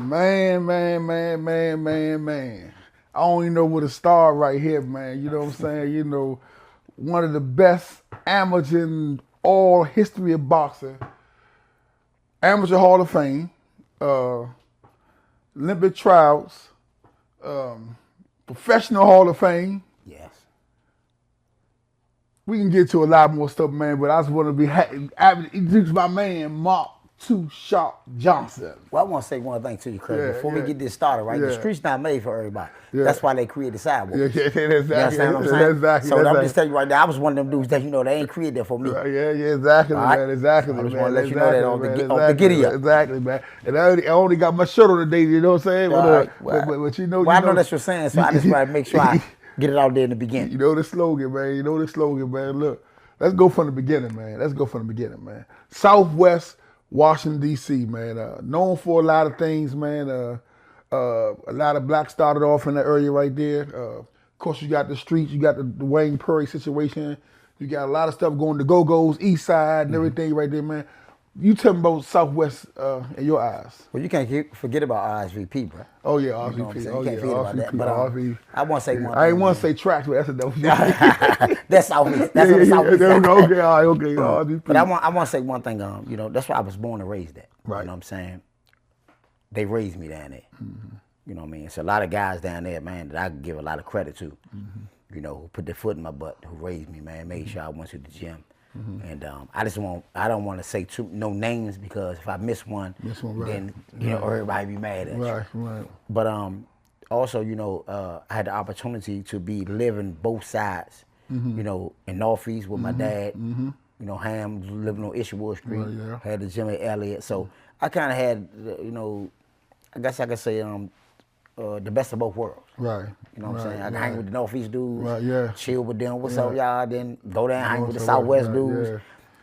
Man. I don't even know where to start right here, man. You know what I'm saying? You know, one of the best amateurs in all history of boxing. Amateur Hall of Fame. Olympic trials. Professional Hall of Fame. Yes. We can get to a lot more stuff, man, but I just want to be introduce my man, Mark Too Sharp Johnson. Well, I want to say one thing to you, Craig. Before we get this started, right? The street's not made for everybody. That's why they created sidewalks. Exactly. You understand what I'm saying? Exactly. So I'm just telling you right now, I was one of them dudes that, they ain't created that for me. Exactly, right? Man. Exactly, I just man. want to let you know that off the giddy up. Exactly, man. And I only got my shirt on today, you know what I'm saying? But you know, I know that's what you're saying, so I just want to make sure I get it out there in the beginning. You know the slogan, man. Look, let's go from the beginning, man. Southwest Washington, D.C., man. Known for a lot of things, man. A lot of blacks started off in that area right there. Of course, you got the streets, you got the Wayne Perry situation. You got a lot of stuff going to Go-Go's, East Side, and everything right there, man. You tell me about Southwest in your eyes. Well, you can't forget about RSVP, bro. Oh, yeah, RSVP. You can't forget about that. But I want to say one thing. I ain't want to say tracks, but that's a dope. That's Southeast. That's what the Southeast is. Okay, all right, okay. RSVP. But I want to say one thing. That's why I was born and raised at. Right. You know what I'm saying? They raised me down there. You know what I mean? It's a lot of guys down there, man, that I can give a lot of credit to. Who put their foot in my butt, who raised me, man, made sure I went to the gym. And I don't want to say no names because if I miss one, then everybody be mad at you. Right. But also, I had the opportunity to be living both sides. In Northeast with my dad. Ham living on Isherwood Street. Had the gym at Elliott, so I kind of had, I guess I could say the best of both worlds. Right. You know what I'm saying? I can hang with the Northeast dudes, Right, chill with them, what's up, y'all, then go down and hang with the Southwest dudes.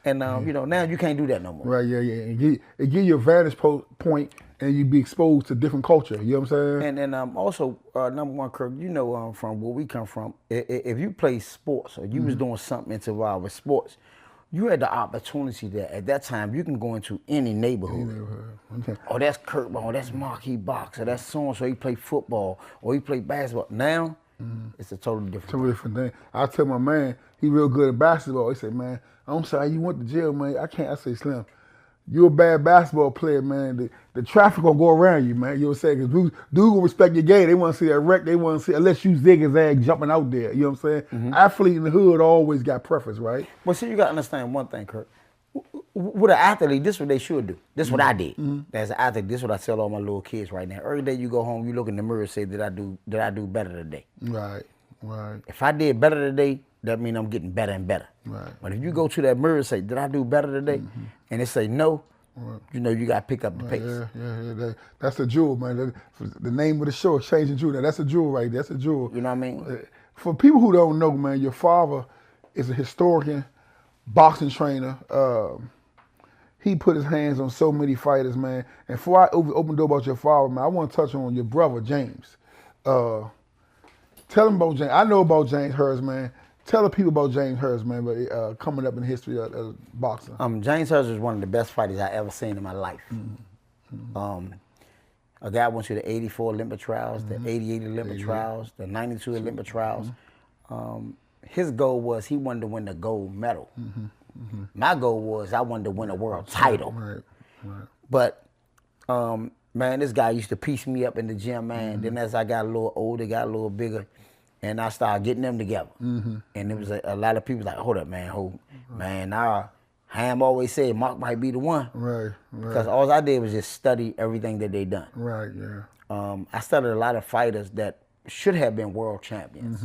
Yeah. And, now you can't do that no more. Right, yeah. It give you a vantage point and you be exposed to different culture, you know what I'm saying? And also, number one, Kirk, from where we come from, if you play sports or you was doing something involved with sports, you had the opportunity that at that time you can go into any neighborhood. Okay. Oh, that's Kurt Ball, that's Marquis Boxer, that's so-and-so, he play football, or he play basketball. Now, it's a totally different thing. I tell my man, he real good at basketball. He said, man, I'm sorry, you went to jail, man. I say, Slim, you a bad basketball player, man. The traffic gonna go around you, man. You know what I'm saying? Because dude gonna respect your game. They want to see that wreck. They want to see, unless you zig and zag jumping out there. You know what I'm saying? Athlete in the hood always got preference, right? Well, see, you got to understand one thing, Kurt. With an athlete, this is what they should do. This is what I did. As an athlete, this is what I tell all my little kids right now. Every day you go home, you look in the mirror and say, did I do better today? Right. If I did better today, that means I'm getting better and better. Right. But if you go to that mirror and say, did I do better today? And they say no, you got to pick up the pace. Yeah. That's a jewel, man. The name of the show is Changing Jewel. That's a jewel right there. That's a jewel. You know what I mean? For people who don't know, man, your father is a historian, boxing trainer. He put his hands on so many fighters, man. And before I open the door about your father, man, I want to touch on your brother, James. Tell him about James. I know about James Hurst, man. Tell the people about James Hurst, man, but coming up in the history of boxing. James Hurst is one of the best fighters I ever seen in my life. A guy went to the 84 Olympic trials, the 88 Olympic trials, the 92 Olympic trials. His goal was he wanted to win the gold medal. My goal was I wanted to win a world title. Right. But, man, this guy used to piece me up in the gym, man. Then as I got a little older, got a little bigger, and I started getting them together. And it was a lot of people like, hold up, man, man, nah. Ham always said Mark might be the one. Right. Because all I did was just study everything that they done. Right, yeah. I studied a lot of fighters that should have been world champions.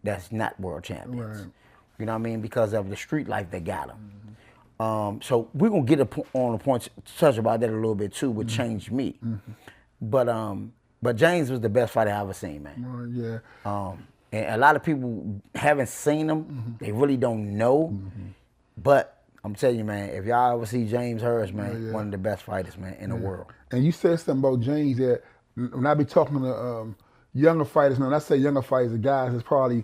That's not world champions. Right. You know what I mean? Because of the street life that got them. So we're going to get on a point to touch about that a little bit too, which changed me. But James was the best fighter I ever seen, man. Yeah. And a lot of people haven't seen him. They really don't know. But I'm telling you, man, if y'all ever see James Hurst, man, one of the best fighters, man, in the world. And you said something about James that when I be talking to younger fighters, now when I say younger fighters, the guys that's probably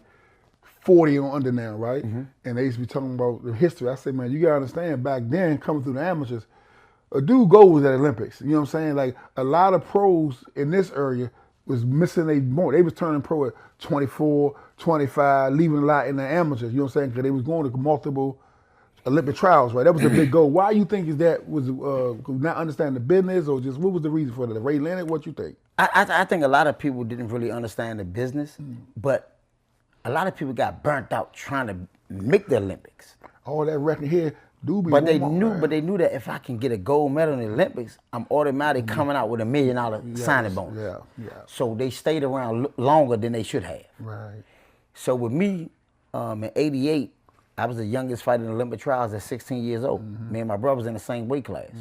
40 or under now, right? And they used to be talking about the history. I say, man, you got to understand, back then, coming through the amateurs, a dude goes at Olympics. You know what I'm saying? Like a lot of pros in this area was missing a more. They was turning pro at 24, 25, leaving a lot in the amateurs. You know what I'm saying? Because they was going to multiple Olympic trials, right? That was a big goal. Why you think is that was not understanding the business, or just what was the reason for that? Ray Leonard, what you think? I think a lot of people didn't really understand the business, but a lot of people got burnt out trying to make the Olympics. All that record here, dude. But they knew that if I can get a gold medal in the Olympics, I'm automatically coming out with $1 million signing bonus. Yeah. So they stayed around longer than they should have. Right. So with me, in '88, I was the youngest fighter in the Olympic trials at 16 years old. Me and my brother was in the same weight class.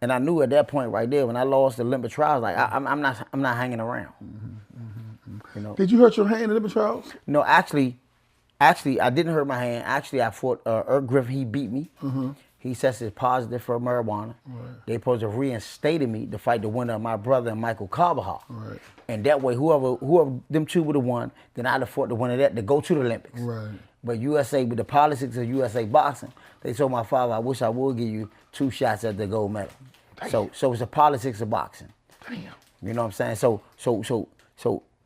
And I knew at that point right there, when I lost the Olympic trials, like I'm not hanging around. You know. Did you hurt your hand in the Olympic trials? No, actually, I didn't hurt my hand. Actually, I fought Erk Griffin. He beat me. He tested positive for marijuana. Right. They supposed to reinstated me to fight the winner of my brother and Michael Carvajal. Right. And that way, whoever them two would have won, then I'd have fought the winner of that to go to the Olympics. Right. But USA, with the politics of USA boxing, they told my father, I wish I would give you 2 shots at the gold medal. Damn. So it's the politics of boxing. Damn. You know what I'm saying? So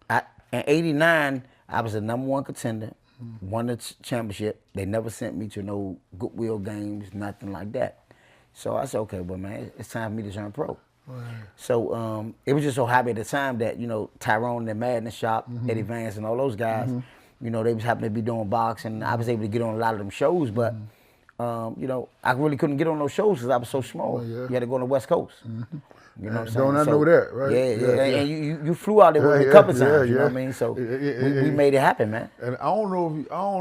in '89, I was the #1 contender, won the championship. They never sent me to no Goodwill games, nothing like that. So I said, okay, well, man, it's time for me to turn pro. Right. So it was just so happy at the time that, you know, Tyrone and Madness Shop, Eddie Vance and all those guys, you know, they was happening to be doing boxing. I was able to get on a lot of them shows, but, you know, I really couldn't get on those shows because I was so small. Oh, yeah. You had to go on the West Coast. You know what I'm saying? Don't I know that, right? Yeah. And you flew out there with me a couple times, you know what I mean? So we made it happen, man. And I don't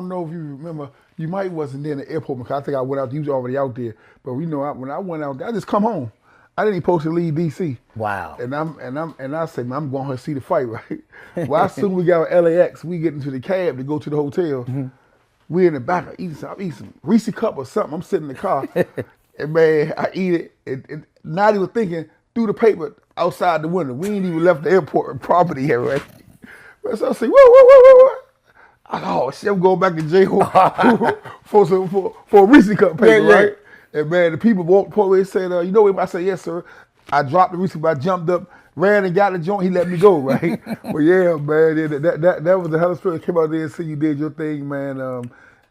know if you remember, you might wasn't there in the airport because I think I went out, you was already out there. But we know when I went out there, I just come home. I didn't even supposed to leave DC. Wow. And I said, man, I'm going to see the fight, right? Well, as soon as we got on LAX, we get into the cab to go to the hotel. We in the back, I eat some Reese cup or something. I'm sitting in the car, and man, I eat it, and not even thinking, threw the paper outside the window. We ain't even left the airport property yet, right? So I say, what? I said, oh shit, I'm going back to jail for a Reese cup paper, right? And man, the people walked away and said, you know what? I said, yes, sir. I dropped the Reese cup, I jumped up, ran and got the joint, he let me go, right? Well, yeah, man, that was the hell of a story. Came out there and see you did your thing, man.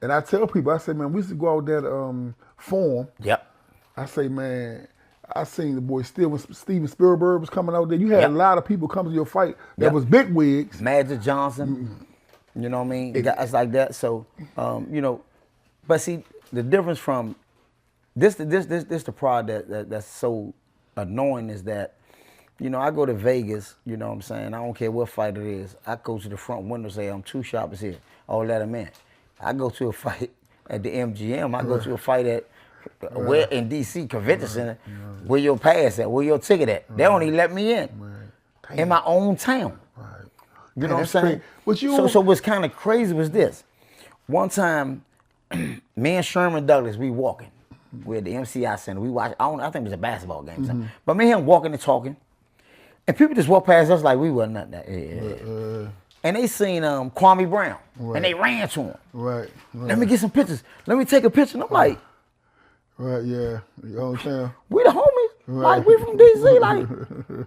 And I tell people, I say, man, we used to go out there to form. Yep. I say, man, I seen the boy still when Steven Spielberg was coming out there. You had a lot of people come to your fight that was big wigs. Magic Johnson, you know what I mean? Guys like that. So, you know, but see, the difference from this the part that's so annoying is that, you know, I go to Vegas, you know what I'm saying? I don't care what fight it is. I go to the front window and say, I'm 2 shoppers here. All let them in. I go to a fight at the MGM. I go to a fight at where in DC Convention Center. Where your pass at? Where your ticket at? They don't even let me in. In my own town. You know what I'm saying? So what's kind of crazy was this. One time, me and Sherman Douglas, we walking. We're at the MCI Center. We watch. I think it was a basketball game. But me and him walking and talking, and people just walk past us like we wasn't nothing. And they seen Kwame Brown, and they ran to him. Let me get some pictures. Let me take a picture. And I'm like, your own town. We the homies. Like we from DC. Like,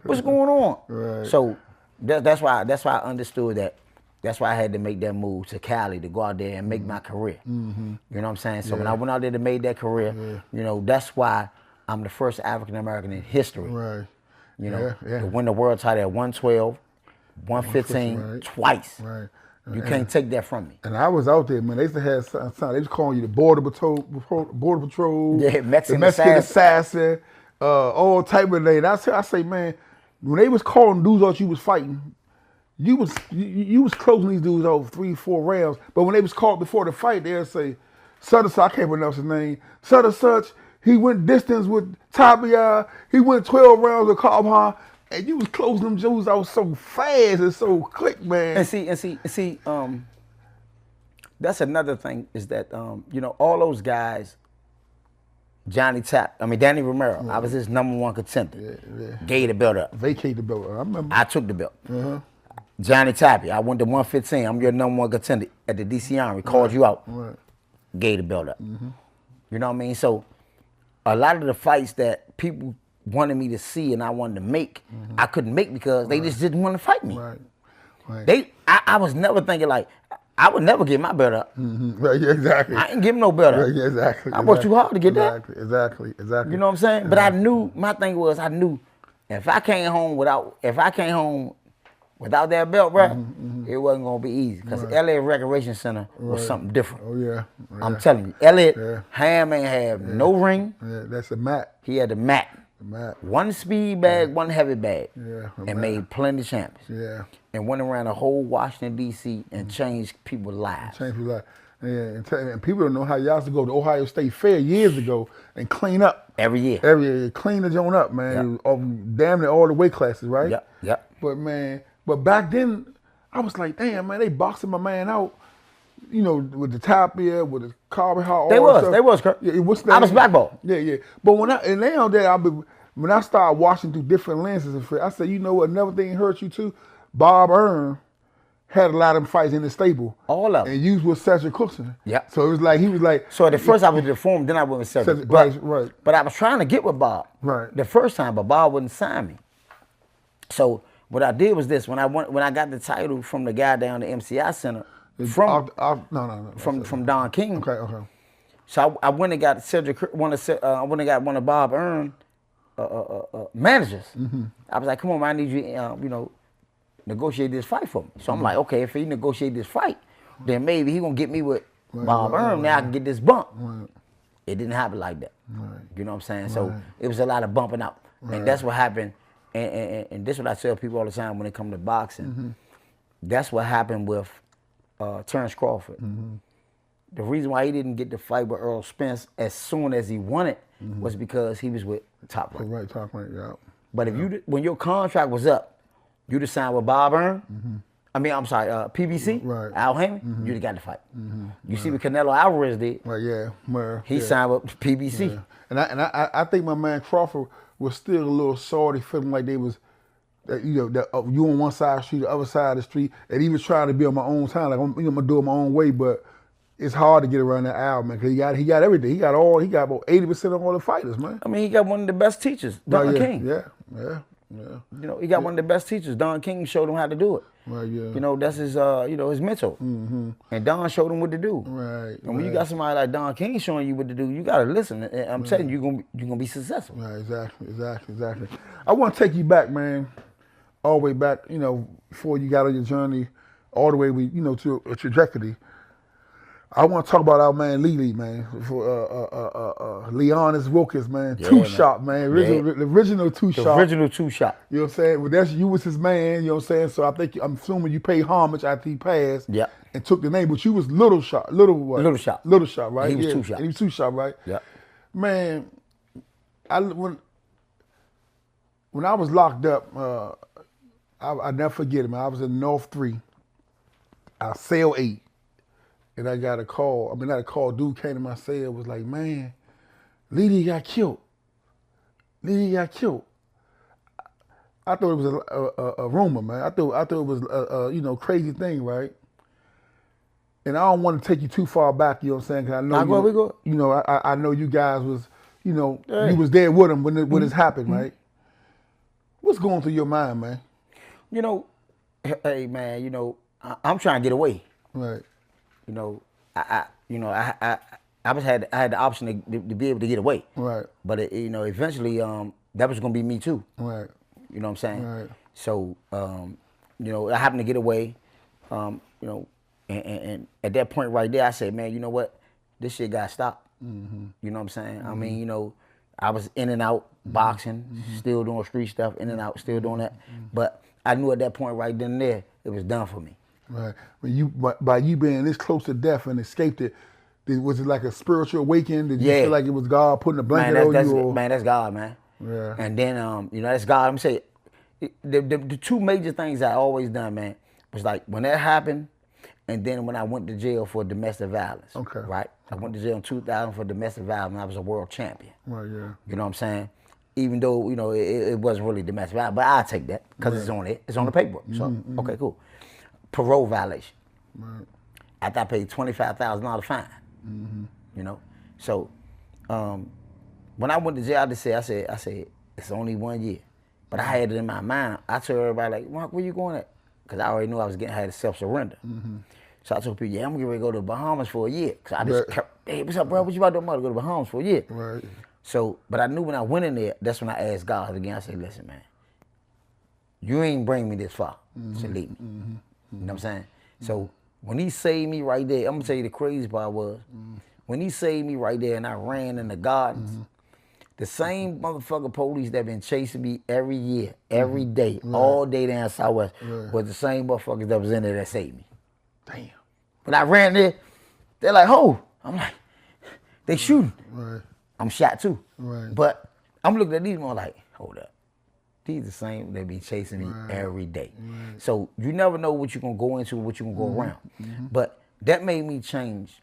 what's going on? So that's why I understood that. That's why I had to make that move to Cali to go out there and make my career. You know what I'm saying? So when I went out there to make that career, you know, that's why I'm the first African American in history. You know, to win the world title at 112, 115 twice. You can't take that from me. And I was out there, man. They used to have something. They was calling you the Border Patrol. Yeah, Mexican assassin. All type of names. I say, man, when they was calling dudes out you was fighting, you was closing these dudes over 3-4 rounds. But when they was called before the fight, they'd say, such and such, I can't pronounce his name, such and such, he went distance with Tabia, he went 12 rounds with Carvajal, and you was closing them dudes out so fast and so quick, man. And see, that's another thing is that, you know, all those guys, Danny Romero, I was his #1 contender. Gave the belt up. Vacate the belt. I remember. I took the belt. Johnny Tapia, I went to 115. I'm your #1 contender at the DC Armory. Called you out. Gave the belt up. You know what I mean? So a lot of the fights that that people wanted me to see and I wanted to make, I couldn't make because they just didn't want to fight me. Right. I was never thinking like, I would never give my belt up. Right, yeah, exactly. I ain't give him no belt up. Right, yeah, exactly. I worked too hard to get that. Exactly. You know what I'm saying? But I knew, my thing was, I knew if I came home without that belt, bro, it wasn't gonna be easy. Because LA Recreation Center was something different. Oh yeah. I'm telling you, Elliot Ham ain't have no ring. Yeah, that's a mat. He had the mat. One speed bag, one heavy bag. Yeah. And made plenty of champions. Yeah. And went around the whole Washington, D.C. and changed people's lives. Yeah, and people don't know how y'all used to go to Ohio State Fair years ago and clean up. Every year. Clean the joint up, man. Damn near all the weight classes, right? Yep. But back then, I was like, damn, man, they boxing my man out, you know, with the tapia, with the carbon hot. They was, Kurt. Yeah, I was blackballed. Yeah. But when I started watching through different lenses, I said, you know what, another thing hurt you too? Bob Earn had a lot of them fights in the stable. All of them. And used with Cedric Cookson. Yeah. So it was like, he was like. So at first I was deformed, then I went with Cedric. Right. But I was trying to get with Bob. Right. The first time, but Bob wouldn't sign me. So what I did was this: when I got the title from the guy down the MCI Center, from Don King. Okay. So I went and got Cedric. I went and got one of Bob Earn managers. I was like, come on, man, I need you, negotiate this fight for me. So I'm like, okay, if he negotiate this fight, then maybe he gonna get me with Bob Earn. Now I can get this bump. It didn't happen like that. You know what I'm saying? So it was a lot of bumping out, and that's what happened. And this is what I tell people all the time when it comes to boxing. That's what happened with Terrence Crawford. The reason why he didn't get the fight with Earl Spence as soon as he wanted was because he was with Top Rank. Right, Top Rank, yeah. But if when your contract was up, you'd have signed with Bob Earn. PBC, Al Heyman, you'd have got the fight. You see what Canelo Alvarez did? Right, yeah. He signed with PBC. Yeah. And I think my man Crawford was still a little salty, feeling like they was, you on one side of the street, the other side of the street, and he was trying to be on my own time, like I'm gonna do it my own way, but it's hard to get around that Al, man, because he got everything. He got about 80% of all the fighters, man. I mean, he got one of the best teachers, Don King. Yeah. He got one of the best teachers. Don King showed him how to do it. Right, yeah. That's his, his mentor. And Don showed him what to do. Right. And when you got somebody like Don King showing you what to do, you gotta listen. And I'm telling you, you're gonna be successful. Right, exactly. I want to take you back, man, all the way back, before you got on your journey, all the way, to a trajectory. I want to talk about our man Lee, man, for Leonis Wilkins, man. Yeah, Two Shot, man. The original Two Shot. The original Two Shot. You know what I'm saying? Well, you was his man, you know what I'm saying? So I'm assuming you paid homage after he passed. Yeah. And took the name, but you was Little Shot. Little what? Little Shot. Little Shot, right? He was Two Shot. He was Two Shot, right? Yeah. Man, when I was locked up, I never forget it, man. I was in North 3. Cell 8. And I got a call. Not a call. Dude came to my cell, was like, man, Lee got killed. I thought it was a rumor, man. I thought it was a crazy thing, right? And I don't want to take you too far back, you know what I'm saying? Cause I know I know you guys was, you was there with him when this happened, right? What's going through your mind, man? Hey man, I'm trying to get away. Right. I had the option to be able to get away. Right. But eventually, that was gonna be me too. Right. You know what I'm saying? Right. So, I happened to get away. And at that point right there, I said, man, you know what? This shit got to stop. You know what I'm saying? I was in and out boxing, still doing street stuff, in and out, still doing that. But I knew at that point right then and there, it was done for me. Right. By you being this close to death and escaped it, was it like a spiritual awakening? Did you feel like it was God putting a blanket on you? Man, that's God, man. Yeah. And then, that's God. I'm saying, the two major things I always done, man, was like when that happened, and then when I went to jail for domestic violence. Okay. Right? I went to jail in 2000 for domestic violence, and I was a world champion. Right, yeah. You know what I'm saying? Even though, it wasn't really domestic violence, but I'll take that because it's on it. It's on the paperwork. So, okay, cool. Parole violation. Right. After I paid $25,000 fine. So, when I went to jail, I said, it's only 1 year. But I had it in my mind. I told everybody, like, Mark, where you going at? Because I already knew I had to self-surrender. So I told people, yeah, I'm getting ready to go to the Bahamas for a year. Because I just kept, hey, what's up, bro? What you about to do? I'm about to go to the Bahamas for a year. Right. So, but I knew when I went in there, that's when I asked God again. I said, listen, man, you ain't bring me this far to leave me. You know what I'm saying? So when he saved me right there, I'm going to tell you the crazy part was, when he saved me right there and I ran in the gardens, the same motherfucker police that been chasing me every year, every day, all day down Southwest, was the same motherfuckers that was in there that saved me. Damn. When I ran there, they're like, oh, I'm like, they shooting. Right. I'm shot too. Right. But I'm looking at these more like, hold up. These the same, they be chasing me every day. Right. So you never know what you're going to go into, what you're going to go around. But that made me change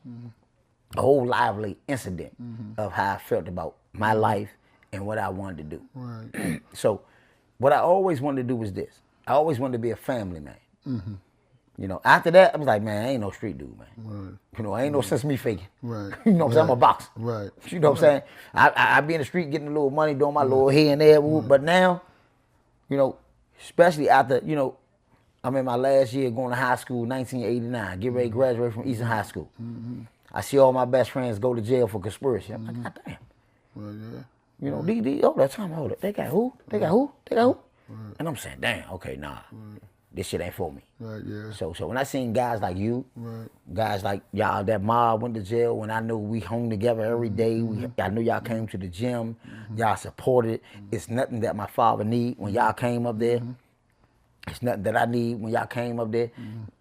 a whole lively incident of how I felt about my life and what I wanted to do. Right. So what I always wanted to do was this. I always wanted to be a family man. You know, after that, I was like, man, I ain't no street dude, man. Right. You know, I ain't no sense of me faking. Right. You know what I'm saying? I'm a boxer. Right. You know what I'm saying? I be in the street getting a little money, doing my little here and there. But now, you know, especially after, you know, I'm in my last year going to high school, 1989, get ready to graduate from Eastern High School. I see all my best friends go to jail for conspiracy. I'm like, God damn. Well, yeah. You know, hold up. They got who? They got who? They got who? And I'm saying, damn, okay, nah. This shit ain't for me. Right, yeah. So when I seen guys like you, guys like y'all, that mob went to jail, when I knew we hung together every day, I knew y'all came to the gym, y'all supported. It's nothing that my father need when y'all came up there. It's nothing that I need when y'all came up there.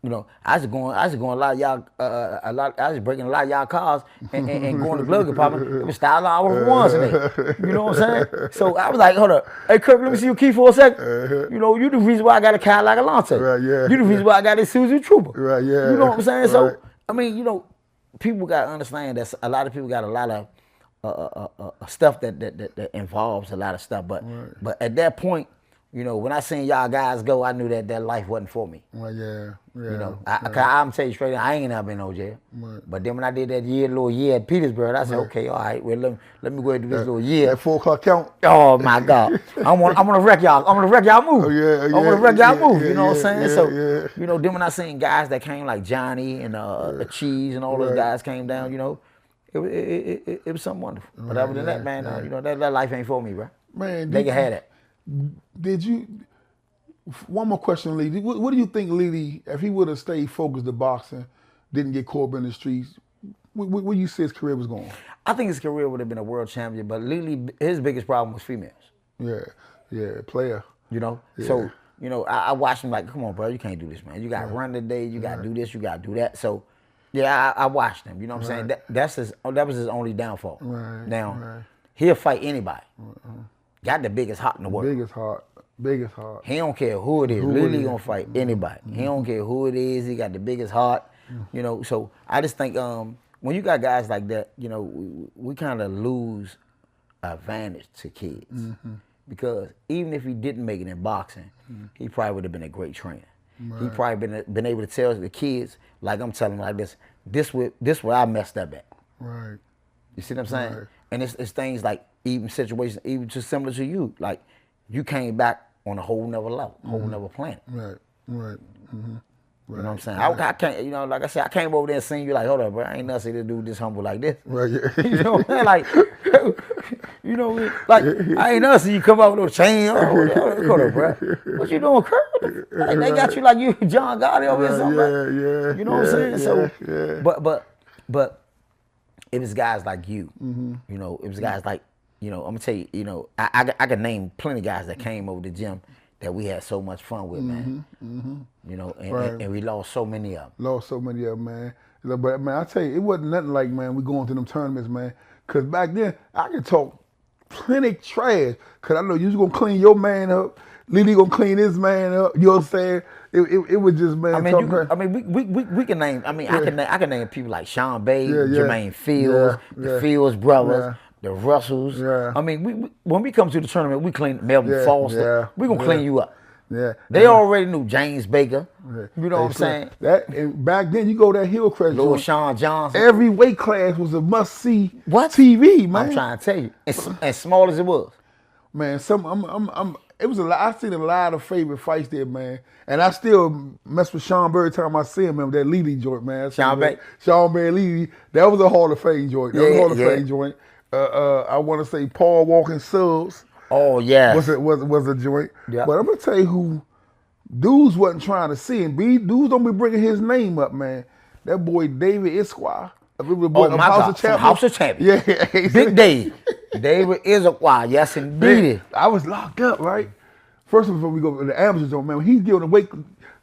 You know, I was going a lot of y'all, I was breaking a lot of y'all cars and going to the glove compartment. It was style I was ones in there. You know what I'm saying? So I was like, hold up, hey Kirk, let me see your key for a second. You know, you the reason why I got a Cadillac Alante. Right, yeah. You the reason why I got this Suzuki Trooper. Right, yeah. You know what I'm saying? Right. So I mean, you know, people got to understand that a lot of people got a lot of stuff that involves a lot of stuff. But at that point, you know, when I seen y'all guys go, I knew that life wasn't for me. Well, yeah. You know, I'm tell you straight, I ain't never been no jail. But then when I did that little year at Petersburg, I said, okay, all right, well, let me go ahead and do this little year. That 4 o'clock count. Oh my God, I'm gonna wreck y'all. I'm gonna wreck y'all move. Oh, yeah, I'm gonna wreck y'all move. You know what I'm saying? Yeah, So, you know, then when I seen guys that came like Johnny and Cheese and all those guys came down, you know, it was something wonderful. But other than that, man, you know, that life ain't for me, bro. Man, they can have that. Did you? One more question, Lee. What do you think, Lee, if he would have stayed focused to boxing, didn't get caught up in the streets, where you see his career was going? I think his career would have been a world champion, but Lee, his biggest problem was females. Yeah, player. You know, so you know, I watched him like, come on, bro, you can't do this, man. You got to run today, you got to do this, you got to do that. So, yeah, I watched him. You know what I'm saying? That was his only downfall. Right. Now, he'll fight anybody. Got the biggest heart in the world. Biggest heart. He don't care who it is. Literally gonna fight anybody. He don't care who it is. He got the biggest heart. You know, so I just think when you got guys like that, you know, we kind of lose advantage to kids. Because even if he didn't make it in boxing, he probably would have been a great trainer. He probably been able to tell the kids, like I'm telling them like this where I messed up at. Right. You see what I'm saying? And it's things like even situations, even just similar to you, like you came back on a whole nother level, whole nother planet. Right. You know what I'm saying? I can't, you know, like I said, I came over there and seen you like, hold up, bro, I ain't nothing to do this humble like this. Right. You know what I'm saying? Like, you know, like I ain't nothing. You come out with no chain. Hold up, bro. What you doing, Kurt? Like, they got you like you John Gotti over here, something. Yeah. You know what I'm saying? So, but it was guys like you. You know, it was guys like. You know, I'm gonna tell you, you know, I can name plenty of guys that came over the gym that we had so much fun with, man. You know, and we lost so many of them. Man. But, man, I tell you, it wasn't nothing like, man, we going to them tournaments, man. Because back then, I could talk plenty trash. Because I know you was going to clean your man up. Lily going to clean his man up. You know what I'm saying? It was just, man. I mean, we can name, I can name people like Sean Bay, Jermaine Fields, the Fields brothers. The Russells. I mean, when we come to the tournament, we clean Melvin Foster. We gonna clean you up. Yeah. They already knew James Baker. Yeah. You know what I'm saying? That and back then, you go to that Hillcrest Lil joint, Sean Johnson. every weight class was a must-see What? TV, man. I'm trying to tell you. As small as it was. Man, it was a lot. I seen a lot of favorite fights there, man. And I still mess with Sean every time I see him, man, with that Lily joint, man. Sean Bay? Sean Bay Lily. That was a Hall of Fame joint. That was a Hall of Fame joint. I want to say Paul Walking Subs. Oh, yeah. Was a joint. Yeah. But I'm going to tell you who dudes wasn't trying to see him. Dudes don't be bringing his name up, man. That boy David Esquire. Oh, my God. House of Champions. Yeah. Big Dave. David Esquire. Yes, indeed. I was locked up, right? First of all, before we go to the amateurs, joint, man, when he's giving away,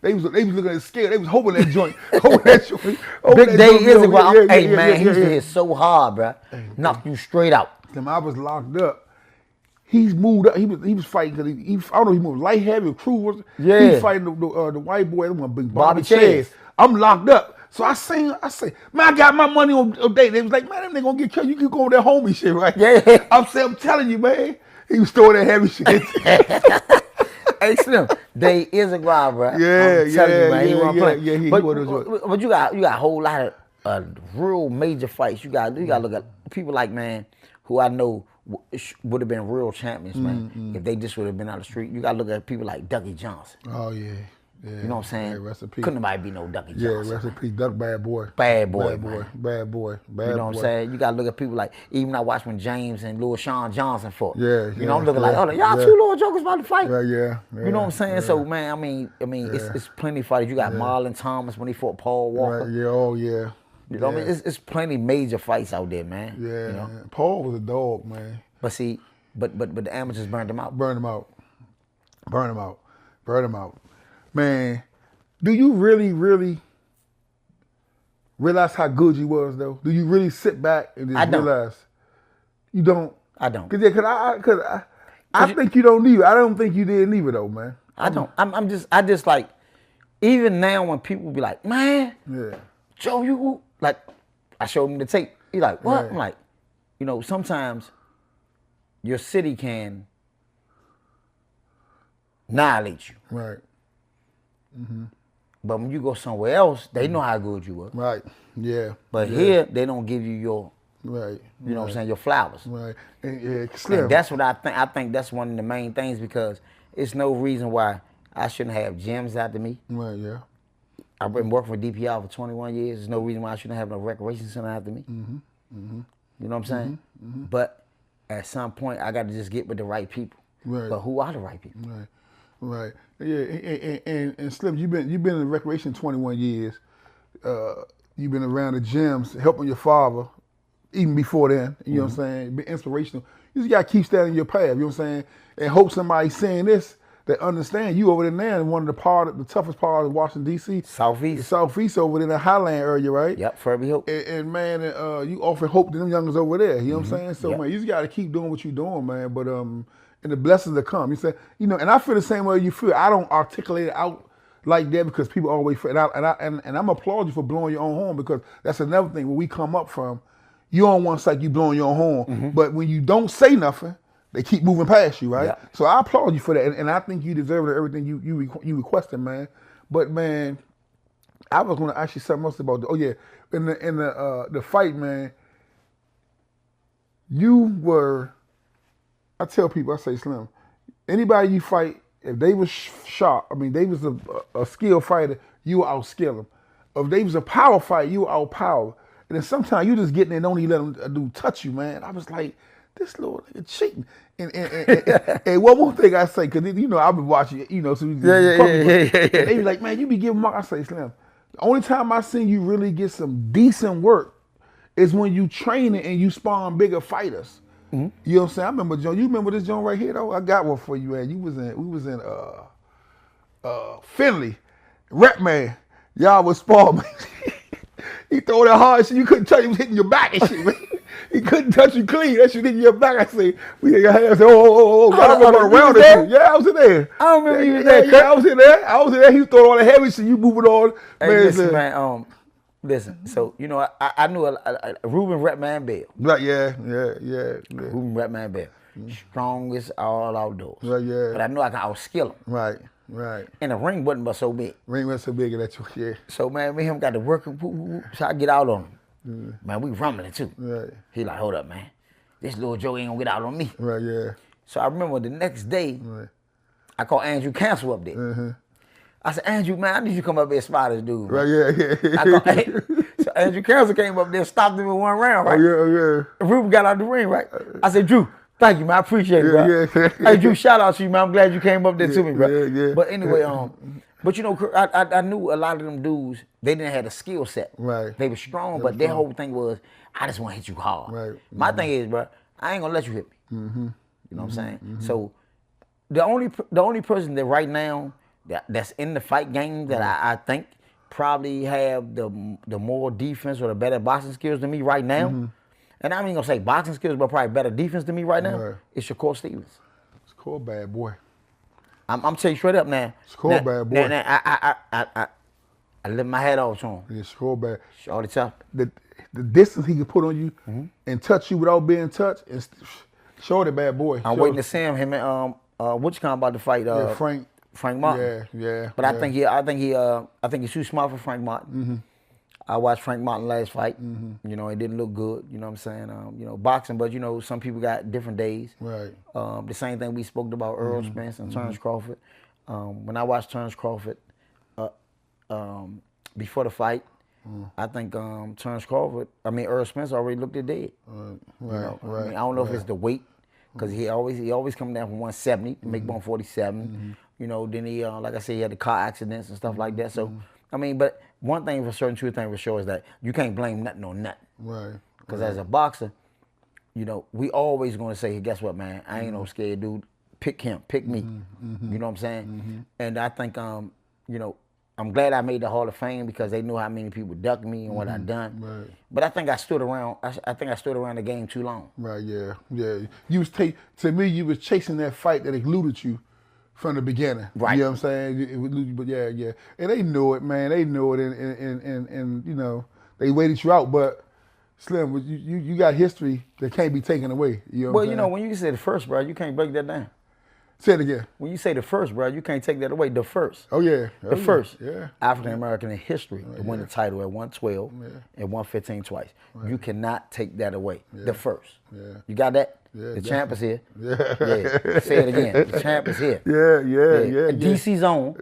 they was looking at scared. They was holding that joint. Big Dave Esquire. Hey, man, he used to hit so hard, bro. Knocked you straight out. I was locked up. He's moved up. He was fighting because I don't know, he moved light heavy, crew was. Yeah. He was fighting the white boy, big Bobby Chaz. I'm locked up. So I say, man, I got my money on date. They was like, man, them they gonna get killed. You can go with that homie shit, right? Yeah. I'm telling you, man. He was throwing that heavy shit. Hey, Slim, Dave Esquire, bro. Yeah, I'm telling you, man, he wasn't playing. Yeah, he but you got a whole lot of real major fights. You got to look at people like, man, who I know would have been real champions, man, if they just would have been on the street. You got to look at people like Ducky Johnson. Oh, yeah. You know what I'm saying? Yeah, rest in peace. Couldn't nobody be no Ducky Johnson. Yeah, rest in peace. Duck bad boy. Bad boy. You know what I'm saying? You got to look at people like, even I watched when James and Lil Sean Johnson fought. Yeah. You know, I'm looking like, oh, y'all two little jokers about to fight. Yeah. You know what I'm saying? So, man, I mean, it's plenty of fighters. You got Marlon Thomas when he fought Paul Walker. Right, yeah. You know what I mean? It's plenty major fights out there, man. Yeah. You know? Paul was a dog, man. But see, but the amateurs burned him out. Burn him out. Man, do you really realize how good you was, though? Do you really sit back and just realize? You don't? I don't. Cause I think you don't need it. I don't think you did neither, though, man. I don't. I just like, even now when people be like, man, Joe, you, like, I showed him the tape. He like, what? Right. I'm like, you know, sometimes your city can annihilate you. Right. Mm-hmm. But when you go somewhere else, they know how good you were. Right. Yeah. But here, they don't give you your, right. You know what I'm saying, your flowers. Right. And that's what I think. I think that's one of the main things, because it's no reason why I shouldn't have gyms after me. Right, yeah. I've been working for DPR for 21 years. There's no reason why I shouldn't have no recreation center after me. Mm-hmm. Mm-hmm. You know what I'm saying? Mm-hmm. But at some point, I got to just get with the right people. Right. But who are the right people? Right. Yeah. And Slim, you've been in recreation 21 years. You've been around the gyms, helping your father, even before then. You know what I'm saying? Been inspirational. You just gotta keep standing your path. You know what I'm saying? And hope somebody saying this that understand you over there now in one of the toughest parts of Washington D.C. Southeast over there in the Highland area, right? Yep, Furby Hope. And man, you offer hope to them youngers over there. You know what I'm saying? So man, you just gotta keep doing what you're doing, man. But and the blessings that come. You say, you know, and I feel the same way you feel. I don't articulate it out like that because people always feel. And I'm applaud you for blowing your own horn, because that's another thing. When we come up from, you don't want to like you blowing your own horn, but when you don't say nothing, they keep moving past you, right? Yeah. So I applaud you for that, and I think you deserve everything you requested, man. But man, I was going to ask you something else about in the fight, man. You were. I tell people, I say, Slim, anybody you fight, if they was sharp, I mean, they was a skilled fighter, you will outskill them. If they was a power fighter, you will outpower. And then sometimes you just get in there and don't even let them touch you, man. I was like, this little nigga cheating. And one more thing I say, because, you know, I've been watching, you know, so and they be like, man, you be giving Mark. I say, Slim, the only time I seen you really get some decent work is when you training and you spawn bigger fighters. You know what I'm saying? I remember, John. You remember this John right here, though? I got one for you, man. We was in Finley, Rep Man. Y'all was spar, man. He throw that hard shit. You couldn't touch. He was hitting your back and shit, man. He couldn't touch you clean. That shit hitting your back. I say, we got your hands. Oh. I remember around it. Yeah, I was in there. I don't remember you was there. Yeah, I was in there. He was throwing all the heavy shit. You moving on. Hey, listen, man. Listen, so, you know, I knew a Ruben Repman Bell. Right, yeah. Ruben Repman Bell. Strongest all outdoors. Right, yeah. But I know I can outskill him. Right. Right. And the ring wasn't but so big. Ring was so big that you, yeah. So, man, me and him got to work, so I get out on him. Man, we rumbling, too. Right. He like, hold up, man. This little Joe ain't gonna get out on me. Right, yeah. So I remember the next day, Right. I called Andrew Cancel up there. I said, Andrew, man, I need you to come up there and spot this dude. Right, yeah. So Andrew Cancel came up there and stopped him in one round, right? Oh, yeah. Rube got out the ring, right? I said, Drew, thank you, man. I appreciate it, bro. Yeah. Hey, Drew, shout out to you, man. I'm glad you came up there to me, bro. Yeah. But anyway, but you know, I knew a lot of them dudes, they didn't have a skill set. Right. They were strong, but their whole thing was, I just want to hit you hard. Right. My thing is, bro, I ain't gonna let you hit me. You know what I'm saying? So the only person that right now that's in the fight game that I think probably have the more defense or the better boxing skills than me right now, and I ain't gonna say boxing skills, but probably better defense than me right now, is Shakur Stevens. Shakur bad boy. I'm telling you straight up now. Shakur bad boy. Now, I lift my hat off to him. Yeah, Shakur bad. Shorty tough. The distance he can put on you and touch you without being touched is Shorty bad boy. I'm waiting to see him and what you about to fight? Frank Martin. Yeah. But I think he's too smart for Frank Martin. I watched Frank Martin last fight. You know, it didn't look good. You know what I'm saying? You know, boxing, but you know, some people got different days. Right. The same thing we spoke about Earl Spence and Terrence Crawford. When I watched Terrence Crawford before the fight, I think Earl Spence already looked dead. Right. You know? I mean, I don't know if it's the weight, because he always come down from 170 to make 147. You know, then he, like I said, he had the car accidents and stuff like that. So, I mean, but one thing for certain, two things for sure is that you can't blame nothing on nothing. Right. Because as a boxer, you know, we always going to say, hey, guess what, man? I ain't no scared dude. Pick him. Pick me. You know what I'm saying? And I think, you know, I'm glad I made the Hall of Fame because they knew how many people ducked me and what I done. Right. But I think I stood around. I think I stood around the game too long. Right. Yeah. You was to me, you was chasing that fight that eluded you from the beginning. Right. You know what I'm saying? It eluded you, but yeah. And they knew it, man. They knew it, and you know, they waited you out. But Slim, you got history that can't be taken away. You know what I'm you know, saying? when you say the first, bro, you can't break that down. Say it again. When you say the first, bro, you can't take that away. The first. Oh yeah. The first Yeah. African American in history to win the title at 112 and 115 twice. Right. You cannot take that away. The first. Yeah. You got that? Yeah, the champ is here. Yeah. Say it again. The champ is here. Yeah. DC zone.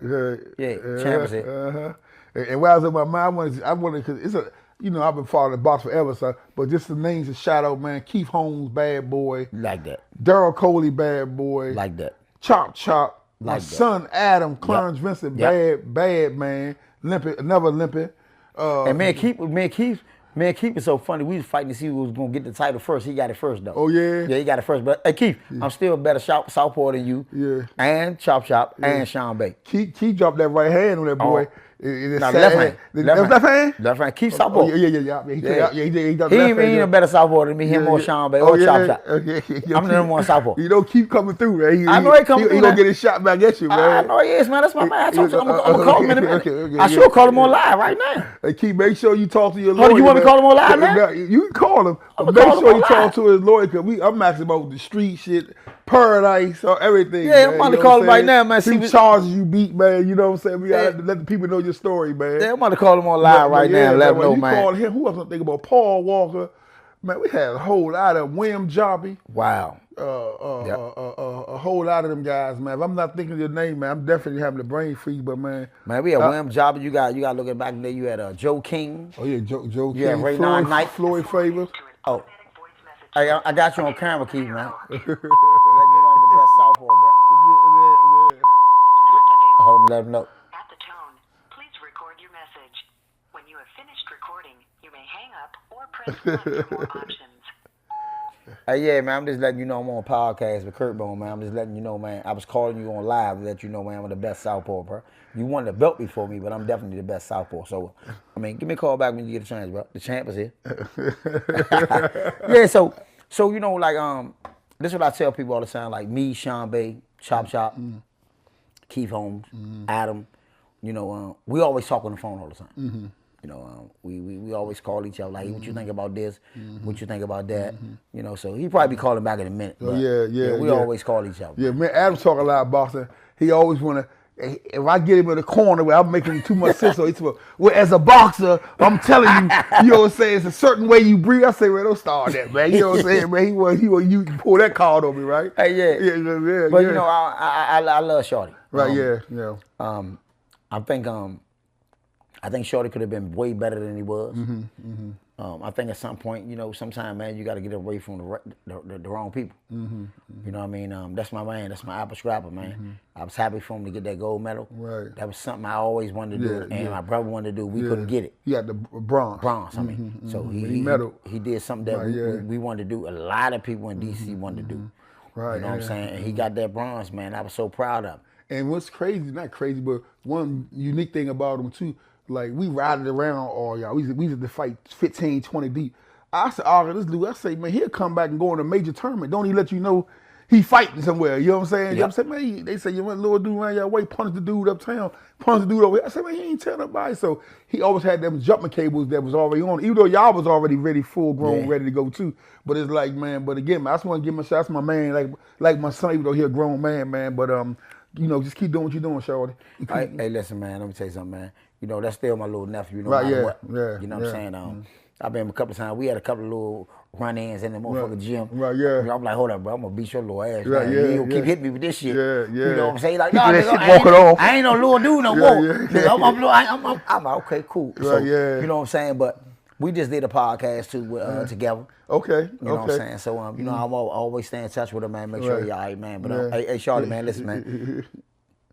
Champ is here. And what I was in my mind, I wanted because it's a, you know, I've been following the box forever, so but just the names of shout out, man. Keith Holmes, bad boy. Like that. Daryl Coley, bad boy. Like that. Chop. My Like that. son Adam, Clarence Vincent, bad man. Limping, another limping. And Keith is so funny. We was fighting to see who was gonna get the title first. He got it first though. Oh yeah? Yeah, he got it first. But hey Keith, I'm still a better southpaw than you. Yeah. And Chop and Sean Bay. Keith dropped that right hand on that boy. No, left hand. Left hand? Left hand. Keith southpaw. Oh, yeah. He dropped He left hand. ain't a better southpaw than me. Him or Sean Bay or Chop. I'm the number one southpaw. You don't keep coming through, man. I know he coming through. He gonna get his shot back at you, man. I know he is, man. That's my man. I'm gonna call him in a minute. Okay, I sure call him on live right now. Hey, Keith, make sure you talk to your lawyer. Oh, you want me to call him on live, man? You can call him. I'm But gonna make call him sure on you talk live. to his lawyer, because I'm asking about the street shit, paradise, or everything. Yeah, I'm man. about to You know call what him I'm right saying? now, man. See Two charges you beat, man. You know what I'm saying? We gotta Yeah. let the people know your story, man. Yeah, I'm about to call him on live right now and let him know, you man. called him. Who else? I'm thinking about Paul Walker. Man, we had a whole lot of William Jobby. Wow. A whole lot of them guys, man. If I'm not thinking of your name, man, I'm definitely having the brain freeze. But man, We had William Jobber. You got looking back there. You had Joe King. oh yeah, Joe Yeah, King, Ray Nine Knight. Floyd Favors. Oh, I got you on camera, Keith, man. Let you know I'm the best southpaw, bro. Hold him, let him know. At the tone, please record your message. When you have finished recording, you may hang up or press 1 for more options. Hey, yeah, man, I'm just letting you know I'm on a podcast with Kurt Bone, man. I'm just letting you know, man. I was calling you on live to let you know, man, I'm the best southpaw, bro. You won the belt before me, but I'm definitely the best southpaw. So, I mean, give me a call back when you get a chance, bro. The champ is here. Yeah, so you know, like, this is what I tell people all the time, like me, Sean Bay, Chop, Keith Holmes, Adam, you know, we always talk on the phone all the time. You know, we always call each other, like, hey, what you think about this? What you think about that? You know, so he probably be calling back in a minute. Oh, but, yeah. We always call each other. Yeah, man, Adam's talking a lot of boxing. He always want to if I get him in the corner where I'm making too much sense, so he said, well, as a boxer, I'm telling you, you know what I'm saying, it's a certain way you breathe. I say, man, don't start that, man. You know what I'm saying, man? He was you pull that card on me, right? Hey, yeah. Yeah. But you know, I love Shorty. Right, yeah. I think Shorty could have been way better than he was. I think at some point, you know, sometime, man, you got to get away from the wrong people. You know what I mean? That's my man. That's my apple scrapper, man. I was happy for him to get that gold medal. Right. That was something I always wanted to do, and my brother wanted to do. We couldn't get it. He got the bronze. Bronze, I mean. So he did something that we wanted to do. A lot of people in D.C. wanted to do. Right. You know what I'm saying? And he got that bronze, man. I was so proud of him. And what's crazy, not crazy, but one unique thing about him, too, like, we rided around all y'all. We used to fight 15, 20 deep. I said, this dude, I say, man, he'll come back and go in a major tournament. Don't he let you know he fighting somewhere? You know what I'm saying? Yep. You know what I'm saying? Man, they say, you want a little dude around your way, punch the dude uptown, punch the dude over here. I said, man, he ain't telling nobody. So he always had them jumping cables that was already on, even though y'all was already ready, full grown, ready to go too. But it's like, man, but again, man, I just want to give my shots to my man, like my son, even though he a grown man, but you know, just keep doing what you're doing, shorty. Hey, listen, man, let me tell you something, man. You know, that's still my little nephew, you know, right, what. You know what I'm saying? I've been a couple of times. We had a couple of little run-ins in the motherfucking gym. Right, yeah. I'm like, hold up, bro. I'm going to beat your little ass. Right, man. You don't keep hitting me with this shit. Yeah. You know what I'm saying? Like, Keep no, that nigga, shit walking off. I ain't no little dude no more. Yeah. I'm like, okay, cool. Right, so, yeah. You know what I'm saying? But we just did a podcast, too, with, together. Okay. You know what I'm saying? So, you know, I always stay in touch with him, man. Make sure you're all right, man. But, hey, Charlie, man, listen, man.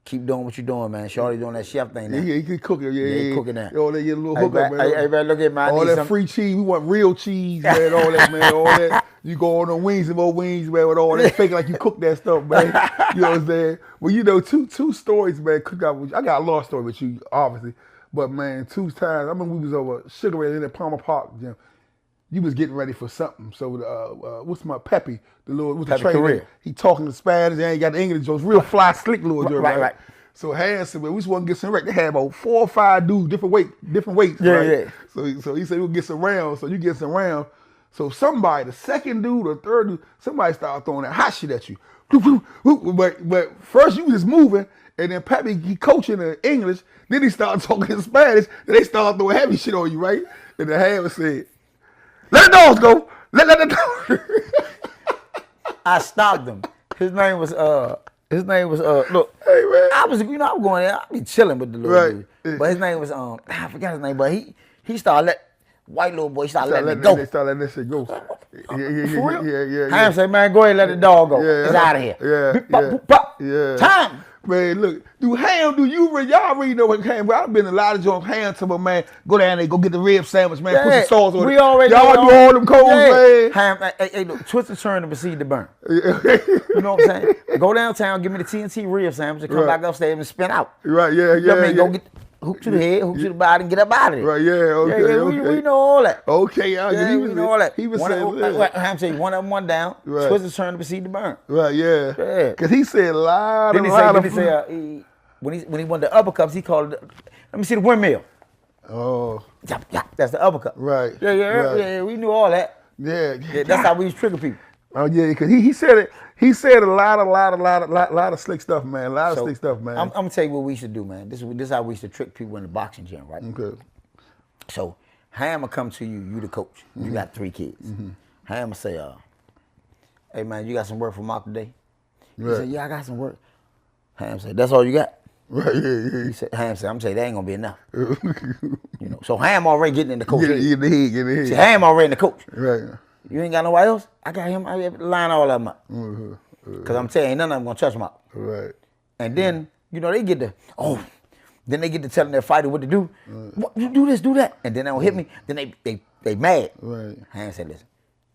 Keep doing what you're doing, man. Shorty doing that chef thing now. Yeah, he cooking. Yeah, he cooking that. All that, get a little hookup, man. Hey, man, look at my all that free cheese. We want real cheese, man. All that, man. All that. You go on the wings and more wings, man, with all that faking like you cook that stuff, man. You know what I'm saying? Well, you know, two stories, man. Cook out with you. I got a long story with you, obviously. But, man, 2 times. I remember we was over Sugar Ray in at Palmer Park gym. You was getting ready for something. So, what's my Peppy? The little, what's the trainer? He talking to Spanish. And he got the English jokes. Real fly, slick little joke, right. So Hanson, man, we just want to get some right. They had about 4 or 5 dudes, different weights, right? Yeah. So he said we'll get some rounds. So you get some rounds. So somebody, the second dude or third dude, somebody started throwing that hot shit at you. But first you was just moving, and then Pappy, he coaching in English. Then he started talking in Spanish. Then they started throwing heavy shit on you, right? And the Hanson said, "Let the dogs go. Let the dogs." I stopped him. His name was look. Hey, man. I was going there. I be chilling with the little dude. But his name was I forgot his name, but he started white little boy started letting it go. They started letting that shit go. Yeah. Ham said, man, go ahead and let the dog go. It's out of here. Yeah. Time. Man, look, y'all really know what Ham, I've been in a lot of joints, Ham to my man, go down there, go get the rib sandwich, man, put the sauce on it. Y'all do all them codes, man. Ham, hey, look, twist and turn and proceed to burn. You know what I'm saying? Go downtown, give me the TNT rib sandwich, and come back upstairs and spin out. Right, You know what I mean? Go get hook to the head, hook to the body, and get up out of it. Right, okay. We know all that. Okay, we know all that. He was saying, Ham said, one up, one down, twist and turn and proceed to burn. Right, yeah. Because he said a lot of... When he won the uppercuts, he called it, let me see the windmill. Oh. That's the uppercut. Right. Yeah, we knew all that. Yeah. That's how we used to trigger people. Oh, yeah, because he said it. He said a lot of slick stuff, man. A lot of slick stuff, man. I'm going to tell you what we should do, man. This is how we used to trick people in the boxing gym, right? Okay. So, Ham will come to you, you the coach. You got 3 kids. Ham will say, hey, man, you got some work for Mark today? He said, yeah, I got some work. Ham said, that's all you got? Right, yeah. He said, Ham said, I'm saying that ain't gonna be enough. So Ham already getting in the coach. Get in the head. See, Ham already in the coach. Right. You ain't got nobody else? I got him. I line all of them up. Because I'm telling you, none of them gonna touch him up. Right. And then, they get then they get to telling their fighter what to do. What, you do this, do that. And then they don't hit me. Then they mad. Right. Ham said, listen,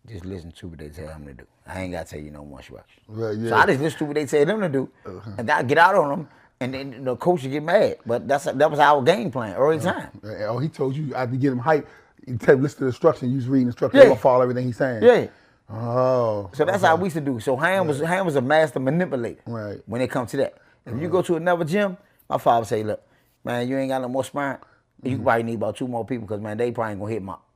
just listen to what they tell him to do. I ain't got to tell you no more instructions. Right, yeah. So I just listen to what they tell them to do, and I get out on them, and then the coach would get mad. But that was our game plan early time. Oh, he told you I had to get him hype. You tell him, listen to the instructions. You was reading instructions. You're going to follow everything he's saying. Yeah. Oh. So that's how we used to do. So Ham was a master manipulator. Right. When it comes to that. If you go to another gym, my father say, look, man, you ain't got no more sparring. You probably need about 2 more people because, man, they probably ain't going to hit him up.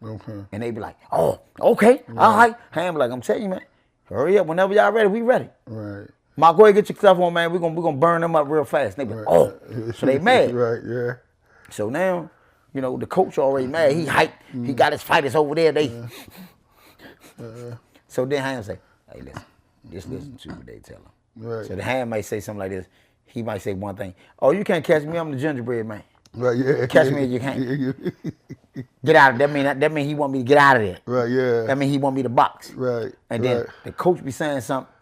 Okay. And they be like, oh, okay, all right. Ham like, I'm telling you, man, hurry up. Whenever y'all ready, we ready. Right. Mark, go ahead, get your stuff on, man. We're gonna burn them up real fast. They be like, oh, so they mad. Right, yeah. So now, you know, the coach already mad. He hyped. He got his fighters over there. They. So then Ham say, hey, listen, just listen to what they tell him. Right. So the Ham might say something like this. He might say one thing. Oh, you can't catch me. I'm the gingerbread man. Right, yeah. Catch me if you can't. Get out of there. That mean he want me to get out of there. Right, yeah. That mean he want me to box. Right. And then the coach be saying something.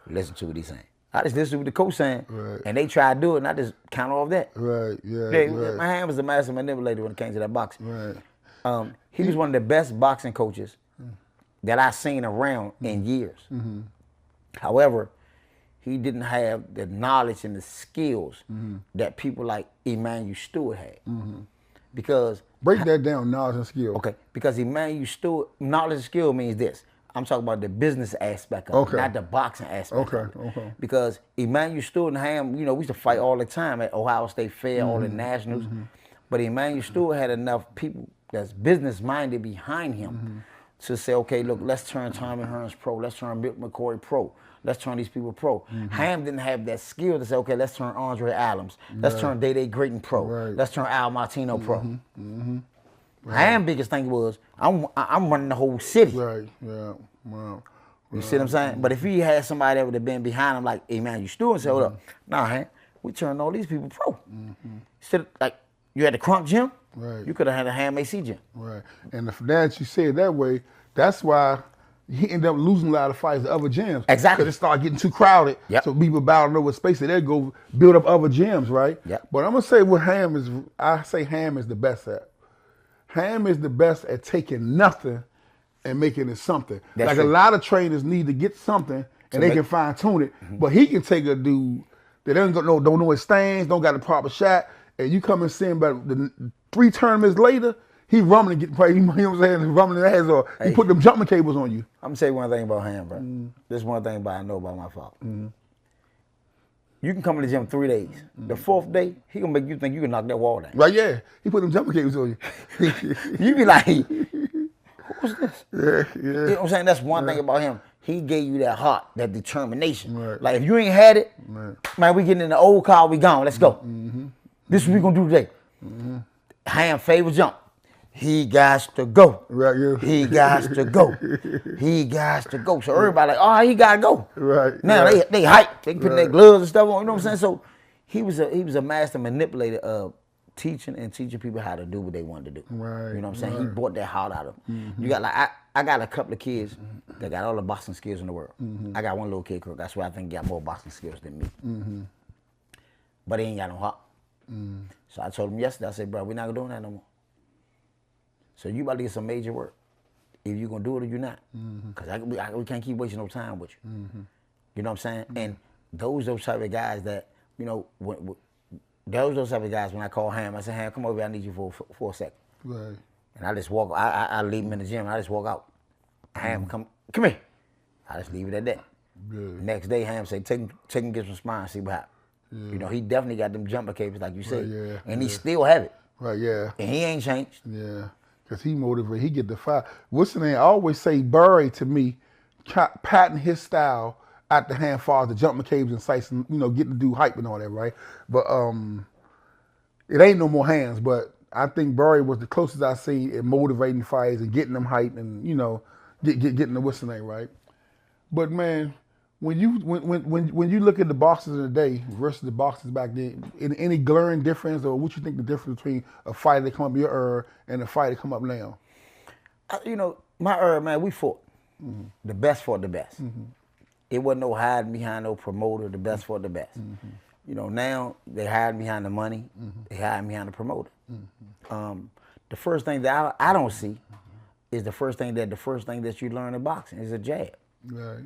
Listen to what he's saying. I just listen to what the coach saying. Right. And they try to do it, and I just counter off that. Right, yeah. Right. My Ham was a master manipulator when it came to that boxing. Right. He was one of the best boxing coaches that I seen around in years. However, he didn't have the knowledge and the skills that people like Emmanuel Stewart had. Because break that down, knowledge and skill. Okay, because Emmanuel Stewart, knowledge and skill means this. I'm talking about the business aspect of it, not the boxing aspect of it. Okay. Because Emmanuel Stewart and Ham, you know, we used to fight all the time at Ohio State Fair, all the nationals. But Emmanuel Stewart had enough people that's business minded behind him to say, okay, look, let's turn Tommy Hearns pro, let's turn Bill McCoy pro, let's turn these people pro. Ham didn't have that skill to say, okay, let's turn Andre Adams, let's turn Day Grayton pro, let's turn Al Martino pro. Ham's biggest thing was, I'm running the whole city. Right, yeah, wow. You see what I'm saying? But if he had somebody that would have been behind him like Emmanuel Stewart and said, hold up, nah, Ham, we turned all these people pro. Instead of, like, you had the Crunk gym, you could have had a Ham AC gym. Right, and if that you say it that way, that's why he ended up losing a lot of fights to other gyms. Exactly. Because it started getting too crowded. So people battling over space, so they go build up other gyms, right? But I'm gonna say what Ham is. I say Ham is the best at. Ham is the best at taking nothing and making it something. That's like true. a lot of trainers need to get something and they can fine tune it, but he can take a dude that don't know his stance, don't got the proper shot, and you come and see him, but 3 tournaments later, he rumbling, you know what I'm saying, rumbling his ass, or he put them jumping cables on you. I'm gonna say one thing about Ham, bro. This one thing I know about my father. You can come to the gym 3 days. The 4th day, he gonna make you think you can knock that wall down. Right, yeah. He put them jumping cables on you. You be like, who's this? Yeah. You know what I'm saying? That's one thing about him. He gave you that heart, that determination. Right. Like, if you ain't had it, man, we getting in the old car, we gone. Let's go. This is what we gonna do today. Ham favorite jump. He got to go. Right, yeah. He got to go. He got to go. So everybody like, oh, he gotta go. Right. Now they hype. They putting their gloves and stuff on. You know what I'm saying? So he was a master manipulator of teaching people how to do what they wanted to do. Right. You know what I'm saying? He brought that heart out of them. You got like I got a couple of kids that got all the boxing skills in the world. I got one little kid, Crook. That's why I think he got more boxing skills than me. But he ain't got no heart. So I told him yesterday, I said, bro, we're not doing that no more. So you about to get some major work. If you gonna do it or you're not. Because we can't keep wasting no time with you. You know what I'm saying? And those type of guys that, you know, those type of guys, when I call Ham, I say, Ham, come over here, I need you for a second. Right. And I just walk, I leave him in the gym, and I just walk out. Ham, come here. I just leave it at that. Good. Next day, Ham say, take him get some spine, see what happens. You know, he definitely got them jumper cables, like you said. And he still have it. Right, yeah. And he ain't changed. Yeah. Because he motivated, he get the fire. What's the name? I always say Burry to me, patting his style out the Ham far as the jumping cables and sights and, you know, getting to do hype and all that, right? But it ain't no more Hands, but I think Burry was the closest I seen in motivating fighters and getting them hype and, you know, getting the what's the name, right? But man, when you look at the boxers of the day versus the boxers back then, any glaring difference, or what you think the difference between a fighter that come up your era and a fighter that come up now? You know, my era, man, we fought. The best fought the best. It wasn't no hiding behind no promoter. The best fought the best. You know, now they hide behind the money. They hide behind the promoter. The first thing that I don't see is the first thing that you learn in boxing is a jab. Right.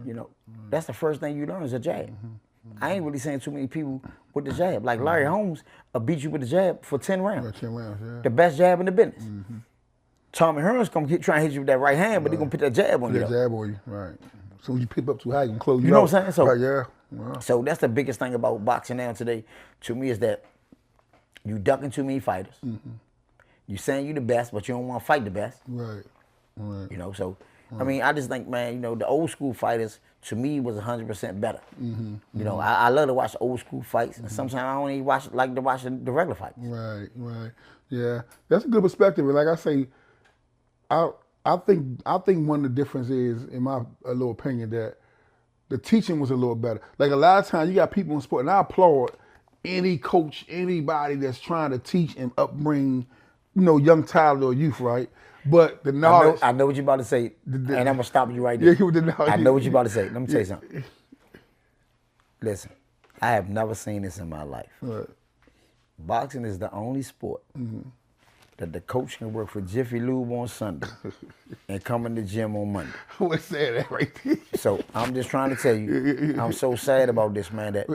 You know, that's the first thing you learn is a jab. I ain't really seeing too many people with the jab. Like Larry Holmes beat you with the jab for 10 rounds. Yeah, 10 rounds, yeah. The best jab in the business. Tommy Hearns gonna try and hit you with that right hand, but he gonna put that jab on you. Yeah, jab on you, right. As soon as you pick up too high, you can close you You know out. what I'm saying? So, right, yeah. Wow. So that's the biggest thing about boxing now today, to me, is that you ducking too many fighters. You saying you the best, but you don't want to fight the best. Right. You know, so I mean, I just think, man, the old school fighters to me was 100% better. I love to watch old school fights, and sometimes I don't even like to watch the regular fights. Right. Yeah, that's a good perspective. And like I say, I think one of the differences is, in my little opinion, that the teaching was a little better. Like a lot of times, you got people in sport, and I applaud any coach, anybody that's trying to teach and upbring, young talent or youth, right? But the knowledge. I know what you're about to say, and I'm gonna stop you right there. Yeah, with the knowledge. I know what you're about to say. Let me tell you something. Listen, I have never seen this in my life. Right. Boxing is the only sport that the coach can work for Jiffy Lube on Sunday and come in the gym on Monday. What's that right there? So I'm just trying to tell you, I'm so sad about this, man, that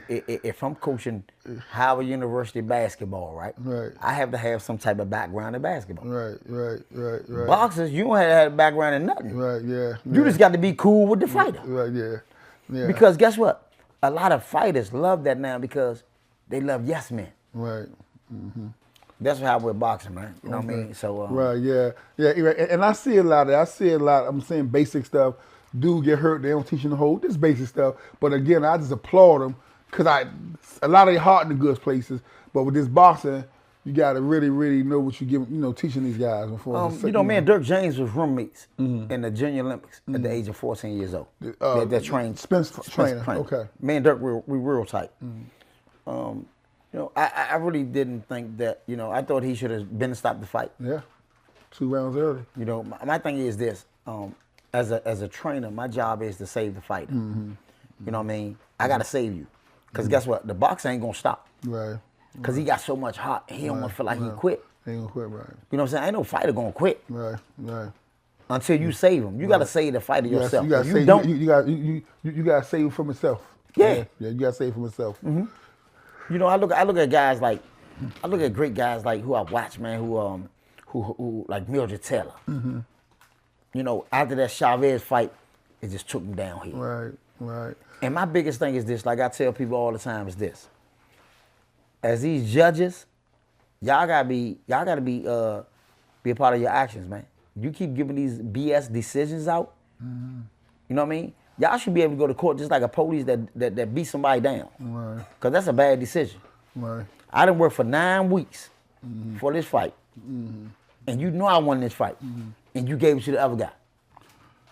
if I'm coaching Howard University basketball, right, I have to have some type of background in basketball. Right. Boxers, you don't have to have a background in nothing. Right, yeah. You just got to be cool with the fighter. Right, yeah. Because guess what? A lot of fighters love that now because they love yes men. Right. That's how we're boxing, man. You know what I mean? So right, yeah. And I see a lot of that. I'm saying basic stuff. Dude get hurt, they don't teach you the whole. This basic stuff. But again, I just applaud them because a lot of their heart in the good places. But with this boxing, you got to really, really know what you give. Teaching these guys. Me and Dirk James was roommates in the Junior Olympics at the age of 14 years old. That trained. Spence trainer. Okay. Me and Dirk, we real tight. I really didn't think that, I thought he should have been to stop the fight. Yeah, 2 rounds early. My thing is this, as a trainer, my job is to save the fighter. You know what I mean? I got to save you. Because guess what? The boxer ain't going to stop. Right. Because he got so much heart, he don't want to feel like he quit. He ain't going to quit, right. You know what I'm saying? Ain't no fighter going to quit. Right. Until you save him. You got to save the fighter yourself. You got to save him from himself. Yeah. Yeah, you got to save him from himself. I look at guys like, I look at great guys like who I watch, man, who like Mildred Taylor. After that Chavez fight, it just took him downhill. Right. And my biggest thing is this, like I tell people all the time, is this. As these judges, y'all gotta be a part of your actions, man. You keep giving these BS decisions out, you know what I mean? Y'all should be able to go to court just like a police that beat somebody down. Right. Because that's a bad decision. Right. I done worked for 9 weeks for this fight. And I won this fight. And you gave it to the other guy.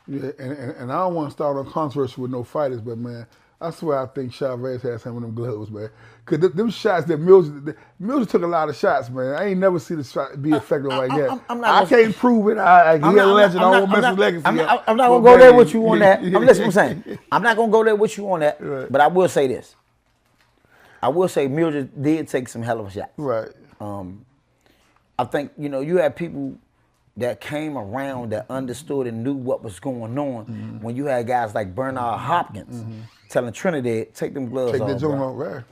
Yeah, and I don't want to start on controversy with no fighters, but, man, I swear I think Chavez had some of them gloves, man. Because them shots that Mildred took a lot of shots, man. I ain't never seen the shot be effective like that. I can't prove it. He a legend. I won't mess with legacy. I'm not going to go there with you on that. Listen what I'm saying. I'm not going to go there with you on that. Right. But I will say this. I will say Mildred did take some hell of a shots. Right. I think, you had people that came around that understood and knew what was going on when you had guys like Bernard Hopkins telling Trinidad, take them gloves off. Take that joint off, right.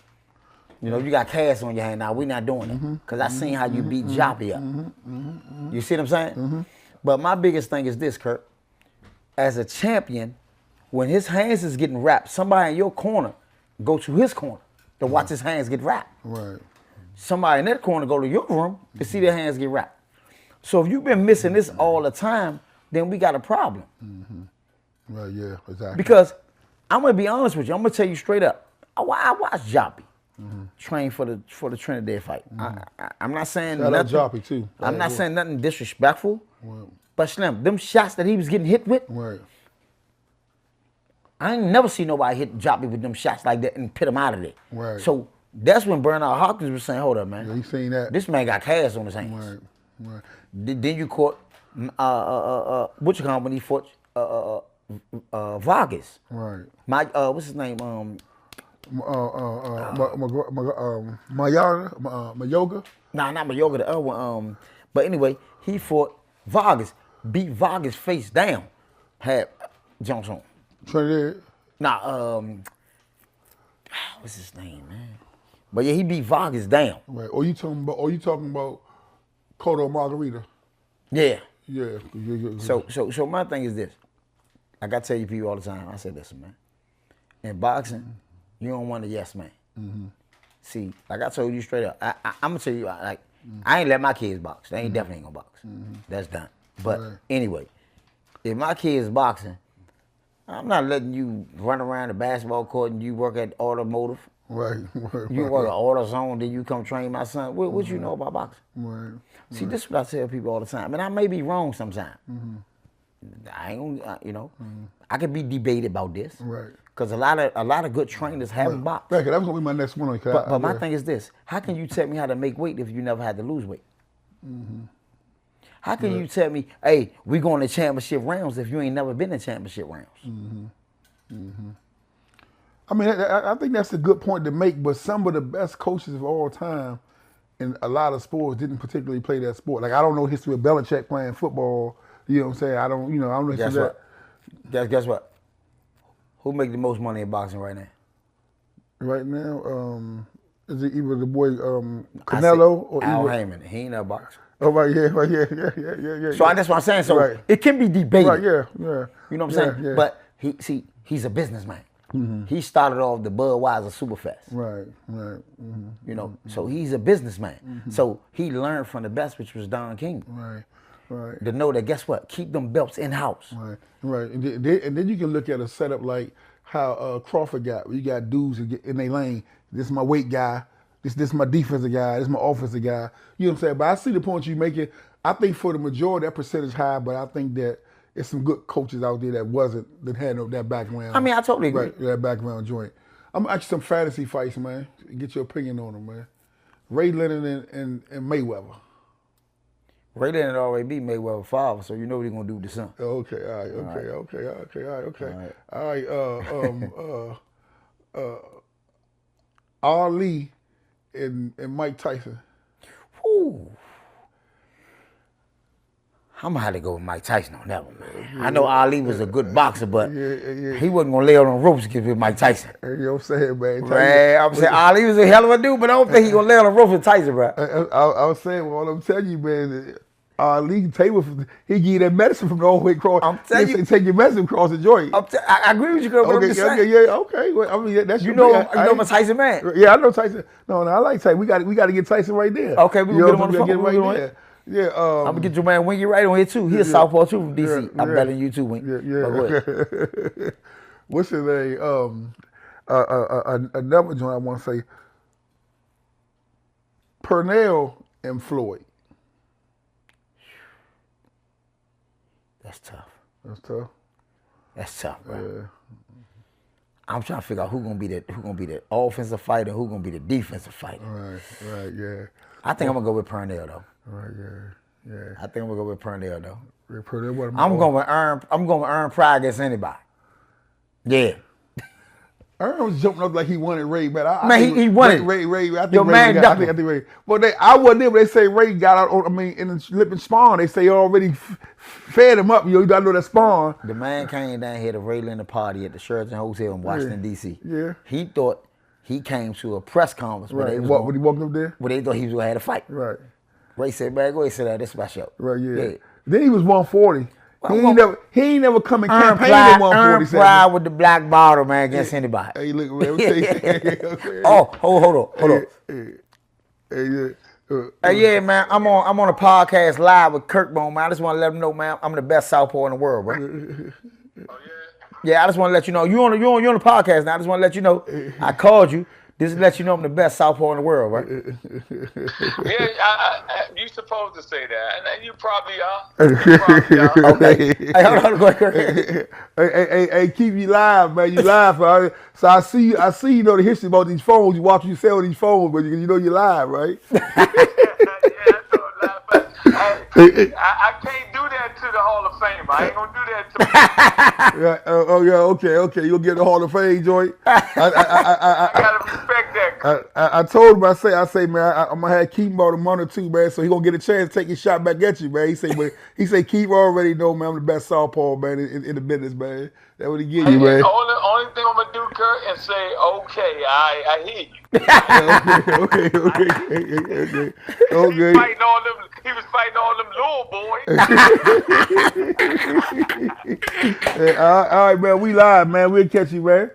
You got cast on your hand now. We're not doing it. Because I seen how you beat Joppy up. You see what I'm saying? But my biggest thing is this, Kurt. As a champion, when his hands is getting wrapped, somebody in your corner go to his corner to watch his hands get wrapped. Right. Somebody in that corner go to your room to see their hands get wrapped. So if you've been missing this all the time, then we got a problem. Right, yeah, exactly. Because I'm going to be honest with you. I'm going to tell you straight up. I watched Joppy train for the Trinidad fight. I'm not saying Shout nothing. out Joppy, too. I'm not saying nothing disrespectful. Right. But Slim, them shots that he was getting hit with, Right. I ain't never seen nobody hit Joppy with them shots like that and put him out of there. Right. So that's when Bernard Hopkins was saying, hold up, man. Yeah, you seen that. This man got cast on his hands. Right. Then you caught what you call him when he fought Vargas. Right. What's his name? Mayoga? Nah, not Mayoga, the other one. But anyway, he fought Vargas, beat Vargas face down, had Jones on. Trinidad? Nah, what's his name, man? But yeah, he beat Vargas down. Right. Or you talking about Cotto Margarita? Yeah. Yeah. So my thing is this. Like I tell you people all the time, I say, listen, man. In boxing, you don't want a yes man. See, like I told you straight up, I'm gonna tell you, like, I ain't let my kids box. They ain't definitely ain't gonna box. That's done. But anyway, if my kid's boxing, I'm not letting you run around the basketball court and you work at automotive. Right. You work at AutoZone, then you come train my son. What you know about boxing? Right. See, this is what I tell people all the time, and I may be wrong sometimes. I ain't gonna, I could be debated about this, Right. Because a lot of good trainers haven't boxed. Right, that was gonna be my next one. But my thing is this: how can you tell me how to make weight if you never had to lose weight? How can you tell me, hey, we going to championship rounds if you ain't never been in championship rounds? I mean, I think that's a good point to make. But some of the best coaches of all time in a lot of sports didn't particularly play that sport. Like I don't know the history of Belichick playing football. You know what I'm saying? I don't know Guess that. what? Guess what? Who make the most money in boxing right now? Right now, is it either the boy Canelo or Al either? Heyman? He ain't a boxer. Oh right, yeah. So that's what I'm saying. So Right. it can be debated. Right, yeah. You know what I'm saying? Yeah. But he's a businessman. He started off the Budweiser Superfest. Right. You know, so he's a businessman. So he learned from the best, which was Don King. Right. To know that, guess what? Keep them belts in house. Right. And then you can look at a setup like how Crawford got. You got dudes in their lane. This is my weight guy. This is my defensive guy. This is my offensive guy. You know what I'm saying? But I see the point you making. I think for the majority, that percentage high, but I think that there's some good coaches out there that had that background. I mean, I totally agree. Right, that background joint. I'm gonna ask you some fantasy fights, man. Get your opinion on them, man. Ray Leonard and Mayweather. Ray Leonard already beat Mayweather father, so you know what he's gonna do with the son. Okay, all right. Ali and Mike Tyson. Whew. I'm gonna have to go with Mike Tyson on that one, man. I know Ali was a good boxer, but he wasn't gonna lay on the ropes against Mike Tyson. You know what I'm saying, man? Man, I'm saying Ali was a hell of a dude, but I don't think he gonna lay on the ropes with Tyson, bro. I was saying, well, I'm telling you, man, Ali table, he give you that medicine from the whole way across. I'm telling you, take your medicine across the joint. I agree with you, girl. Okay, okay. Well, I mean, that's you know I'm a Tyson man. Yeah, I know Tyson. No, I like Tyson. We got to get Tyson right there. Okay, we gonna get him on the phone. Right there. Yeah, I'm gonna get your man Winky right on here too. He's a southpaw too from DC. I'm better than you too, Wink. Yeah. What's his name? Another joint I want to say. Purnell and Floyd. That's tough. That's tough, bro. Yeah. I'm trying to figure out who's gonna be the offensive fighter, who's gonna be the defensive fighter. Right, yeah. I think I'm gonna go with Purnell though. Right, yeah. I think I'm gonna go with Purnell though. Purnell, I'm going to earn pride against anybody. Yeah. Earn was jumping up like he wanted Ray, man. He won it. Ray. I think Your Ray man got, I think Ray. Well, I wasn't there, but they say Ray got out. In the lip and spawn, they say already fed him up. You gotta know that spawn. The man came down here to Ray Leonard party at the Sheraton Hotel in Washington D.C. Yeah. He thought he came to a press conference when he walked up there, where they thought he was gonna have a fight. Right. Ray said, "Man, go ahead, sit down. This is my show." Right. Yeah. Then he was 140. He ain't never come and campaign at 147. Earn pride with the black bottle, man, against anybody. Hey, look, man. Oh, hold on. Yeah, man. I'm on a podcast live with Kirk Bone, man. I just want to let him know, man, I'm the best southpaw in the world, bro. Oh yeah. Yeah, I just want to let you know. You on the podcast now. I just want to let you know. I called you. This is let you know I'm the best southpaw in the world, right? Yeah, you supposed to say that, and you probably are. Okay. Hey, hold on, go ahead. Hey, keep you live, man. You live, right? So I see you know the history about these phones. You watch you sell these phones, but you know you're live, right? I can't do that to the Hall of Fame. I ain't gonna do that to Right. Okay. You'll get the Hall of Fame joint. I gotta respect that. I told him, I say, man, I'm gonna have Keith about a month or two, man, so he gonna get a chance to take his shot back at you, man. He say Keith already know, man, I'm the best southpaw, man, in the business, man. That's what he give you, man. Only thing I'm gonna do, Kurt, and say, okay, I hear you. Okay. He was fighting all them little boys. Hey, all right, man. We live, man. We'll catch you, man.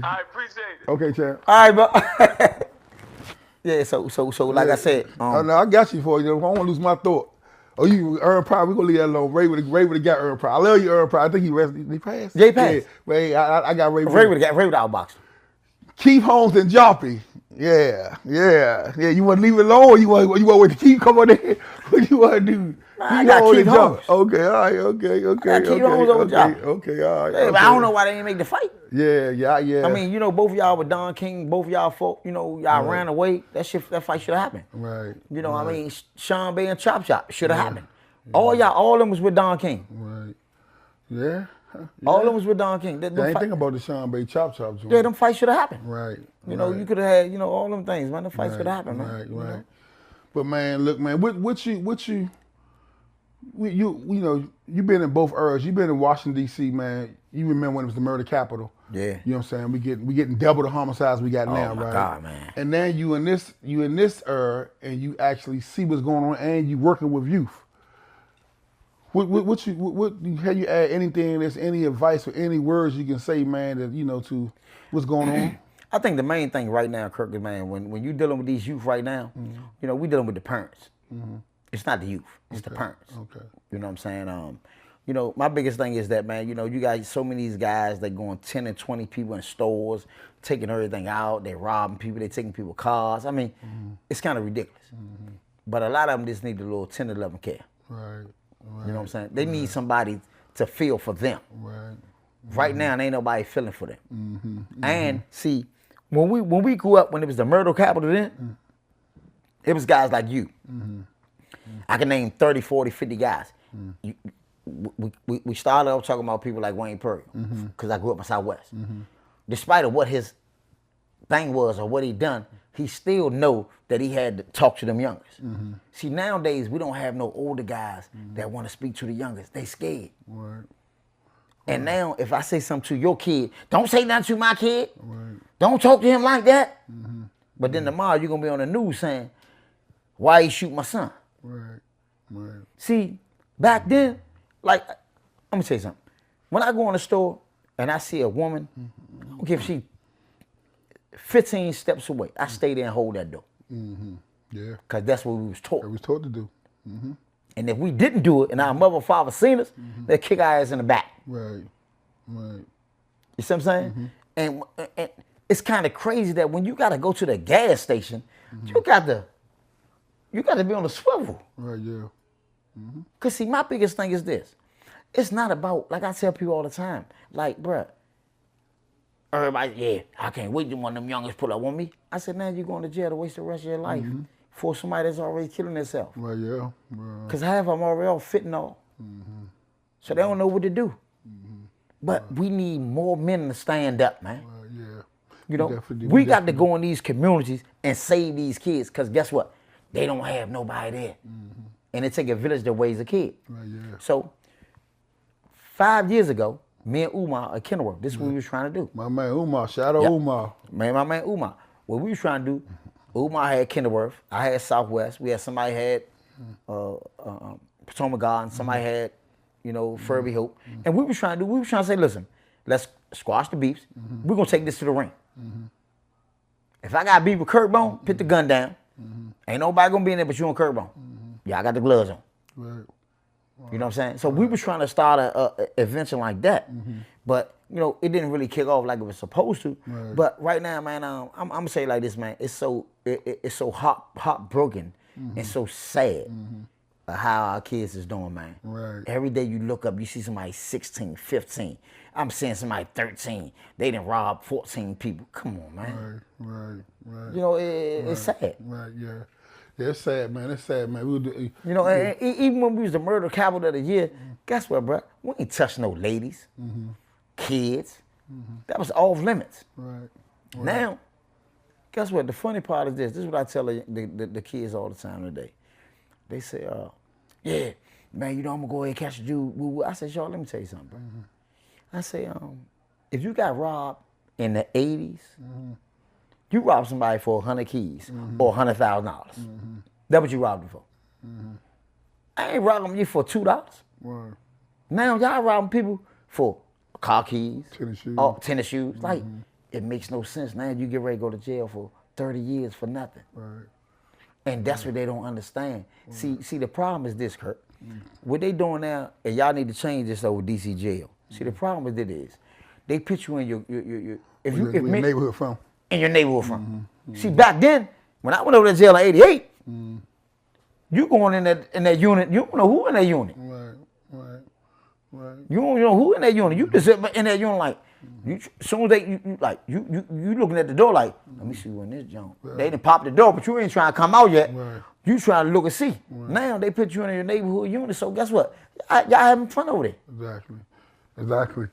I appreciate it. Okay, champ. All right, but yeah. So like I said, no, I got you for you. I don't want to lose my thought. Oh, you Earn Pryor. We gonna leave that alone. Ray would have got Earn Pryor. I love you, Earn Pryor. I think he rested. He passed. Yeah, he passed. Yeah, Ray, I got Ray. Ray would have outboxed. Keith Holmes and Joppy. Yeah. You want to leave it alone, or you want to wait to Keith come on there? What you want to do? I got Keith Holmes. Okay, all right, okay. got Keith Holmes over Joppy. Okay, all right. Yeah, but I don't know why they didn't make the fight. Yeah. I mean, both of y'all were Don King. Both of y'all folk, y'all ran away. That fight should have happened. Right. I mean, Sean Bay and Chop should have happened. All of them was with Don King. Right. Yeah. All of them was with Don King. I ain't think about the Sean Bay Chop. Yeah, them fights should have happened. Right. You could have had, all them things, man. The fights could have happened, man. Right. But man, look, man, you've been in both eras. You've been in Washington D.C., man. You remember when it was the murder capital? Yeah. You know what I'm saying? We getting double the homicides we got now, my right? God, man. And now you in this era, and you actually see what's going on, and you working with youth. What have you add anything? There's any advice or any words you can say, man, that to what's going on? I think the main thing right now, Kirk, is, man, when you're dealing with these youth right now, we dealing with the parents. Mm-hmm. It's not the youth, it's the parents. Okay. You know what I'm saying? My biggest thing is that, man, you got so many of these guys that going 10 and 20 people in stores, taking everything out, they robbing people, they taking people's cars. I mean, it's kind of ridiculous. Mm-hmm. But a lot of them just need a little 10 to 11 care. Right. You know what I'm saying? They need somebody to feel for them. Right. Right now, there ain't nobody feeling for them. Mm-hmm. Mm-hmm. And see, when we grew up, when it was the murder capital then, it was guys like you. Mm-hmm. I can name 30, 40, 50 guys. We started off talking about people like Wayne Perry, because I grew up in Southwest. Mm-hmm. Despite of what his thing was or what he done, he still know that he had to talk to them youngers. Mm-hmm. See, nowadays, we don't have no older guys that want to speak to the youngest. They scared. Right. And now, if I say something to your kid, don't say nothing to my kid. Right. Don't talk to him like that. Mm-hmm. But then tomorrow, you're going to be on the news saying, why he shoot my son? Right. See, back then, like, I'm going to tell you something. When I go in the store and I see a woman, I don't care if she 15 steps away, I stay there and hold that door. Mm-hmm. Yeah. Because that's what we was taught. That was taught to do. Mm-hmm. And if we didn't do it and our mother or father seen us, they'd kick our ass in the back. Right. You see what I'm saying? And it's kind of crazy that when you got to go to the gas station, you got to be on the swivel. Right, yeah. Because see, my biggest thing is this. It's not about, like I tell people all the time, like, bruh, everybody, yeah, I can't wait till one of them youngest pull up on me. I said, now you're going to jail to waste the rest of your life for somebody that's already killing themselves. Right, yeah. Because half of them already off fentanyl. So they don't know what to do. But we need more men to stand up, man. Yeah. We got to go in these communities and save these kids, because guess what? They don't have nobody there. And it take a village to raise a kid. Right, yeah. So 5 years ago, me and Umar at Kenilworth, this is what we was trying to do. My man Umar, shout out Umar. My man Umar. What we was trying to do, Umar had Kenilworth, I had Southwest, we had somebody had Potomac Garden, somebody had, Furby Hope. And we was trying to say, listen, let's squash the beefs. We're gonna take this to the ring. If I got beef with Kurt Bone, put the gun down. Ain't nobody gonna be in there but you and Kurt Bone. Yeah, I got the gloves on. Right. You know what I'm saying? So we was trying to start a adventure like that, but it didn't really kick off like it was supposed to. Right. But right now, man, I'm gonna say it like this, man. It's so heartbroken and so sad how our kids is doing, man. Right. Every day you look up, you see somebody 16, 15. I'm seeing somebody 13. They done robbed 14 people. Come on, man. Right. It's sad. Right. Yeah. Yeah, it's sad, man. It's sad, man. And even when we was the murder capital of the year, guess what, bro? We ain't touch no ladies, kids. That was off limits. Right. Now, guess what? The funny part is this. This is what I tell the kids all the time today. They say, yeah, man, I'm going to go ahead and catch a dude. I said, y'all, let me tell you something, bro. I say, if you got robbed in the 80s, you robbed somebody for 100 keys or $100,000. That's what you robbed them for. I ain't robbing you for $2. Right. Now y'all robbing people for car keys, tennis shoes. Like, it makes no sense. Now you get ready to go to jail for 30 years for nothing. Right. And that's what they don't understand. See, the problem is this, Kurt. What they doing now, and y'all need to change this over DC jail. See, the problem with it is, they put you in your if you Where your neighborhood from? in your neighborhood from. See, back then, when I went over to jail in '88, you going in that unit, you don't know who in that unit. Right. You don't know who in that unit. You just in that unit like, as soon as they you looking at the door like, let me see who in this joint. Right. They done popped the door, but you ain't trying to come out yet. Right. You trying to look and see. Now they put you in your neighborhood unit. So guess what? Y'all having fun over there. Exactly.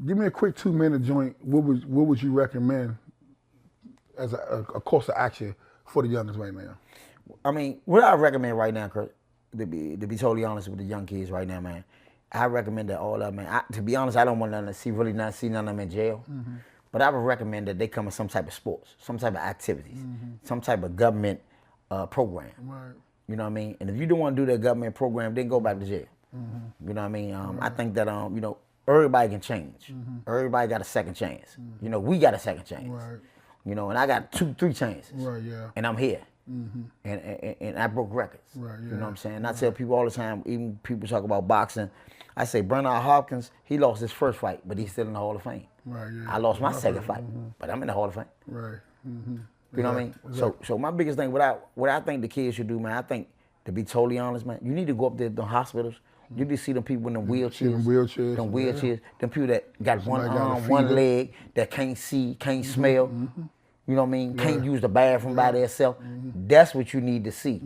Give me a quick 2-minute joint. What would you recommend as a course of action for the youngest right now? I mean, what I recommend right now, Kurt, to be totally honest with the young kids right now, man, I recommend that all of them, man. To be honest, I don't want them to see none of them in jail. But I would recommend that they come in some type of sports, some type of activities, some type of government program. Right. You know what I mean? And if you don't want to do that government program, then go back to jail. You know what I mean? I think that, everybody can change. Everybody got a second chance. We got a second chance. Right. And I got 2-3 chances. Right, yeah. And I'm here. And I broke records. Right, yeah. You know what I'm saying? And I tell people all the time, even people talk about boxing, I say Bernard Hopkins, he lost his first fight, but he's still in the Hall of Fame. Right, yeah. I lost my second fight, but I'm in the Hall of Fame. Right. You know what I mean? So my biggest thing, what I think the kids should do, man, I think, to be totally honest, man, you need to go up there to the hospitals. You need to see them people in them wheelchairs. Them wheelchairs. Them people that got one arm, one leg, that can't see, can't smell. You know what I mean? Can't use the bathroom by themselves. That's what you need to see.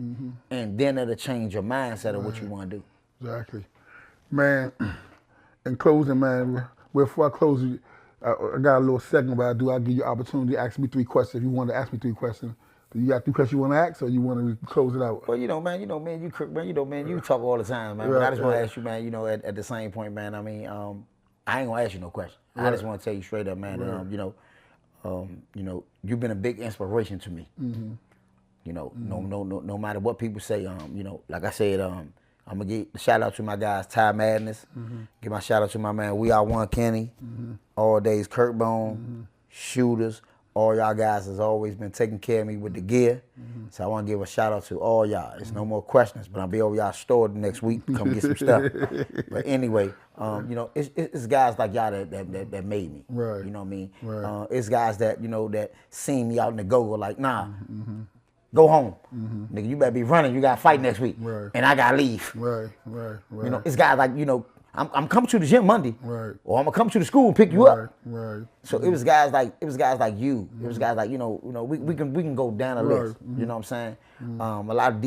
And then it'll change your mindset of what you want to do. Exactly. Man, in closing, man, before I close, I got a little segment where I'll give you opportunity to ask me 3 questions. If you want to ask me 3 questions, do you got 3 questions you want to ask, or you want to close it out? Well, man, you talk all the time, man. But I just want to ask you, man, at the same point, man, I mean, I ain't going to ask you no question. I just want to tell you straight up, man, you've been a big inspiration to me. No matter what people say, like I said, I'm gonna give a shout out to my guys, Ty Madness. Give my shout out to my man, We Are One Kenny, All Days Kurt Bone, Shooters. All y'all guys has always been taking care of me with the gear. So I want to give a shout out to all y'all. There's no more questions, but I'll be over y'all store next week. Come get some stuff. But anyway, it's guys like y'all that made me. Right. You know what I mean? Right. It's guys that that seen me out in the go-go like, nah, go home. Nigga, you better be running. You got to fight next week. Right. And I got to leave. Right. It's guys like, I'm coming to the gym Monday. Right. Or I'm gonna come to the school and pick you up. Right. So it was guys like you. It was guys like we can go down the list. You know what I'm saying? A lot of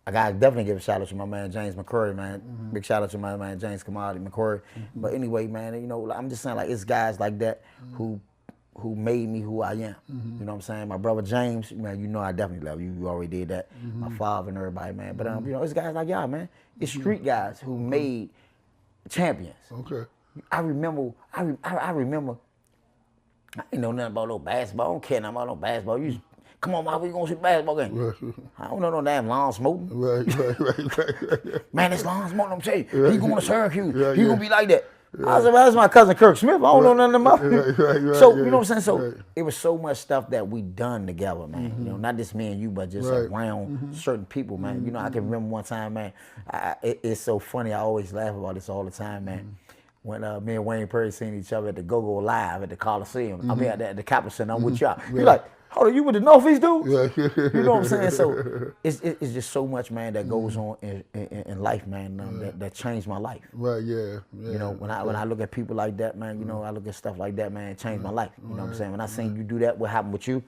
I gotta definitely give a shout out to my man James McCurry, man. Big shout out to my man James Commodity McCurry. But anyway, man, I'm just saying like it's guys like that who made me who I am. You know what I'm saying? My brother James, man, I definitely love you. You already did that. My father and everybody, man. But it's guys like y'all, man. It's street guys who made champions. Okay. I remember. I ain't know nothing about no basketball. I don't care nothing about no basketball. You just, come on, man, we gonna see a basketball game. Right. I don't know no damn lawn smoking. Right. Man, this lawn smoking, I'm telling you, he going to Syracuse. Right, He gonna be like that. I said, well, that's my cousin Kirk Smith. I don't know nothing about him. Right, So, you know what I'm saying? So, it was so much stuff that we done together, man. Not just me and you, but just around certain people, man. I can remember one time, man, it's so funny. I always laugh about this all the time, man. When me and Wayne Perry seen each other at the Go-Go Live at the Coliseum. I mean, at the Capitol Center, I'm with y'all. You're like, hold on, you with the Northeast dudes? You know what I'm saying? So it's just so much, man, that goes on in life, man, that changed my life. Right, yeah. When I look at people like that, man, I look at stuff like that, man, it changed my life. You know what I'm saying? When I seen you do that, what happened with you,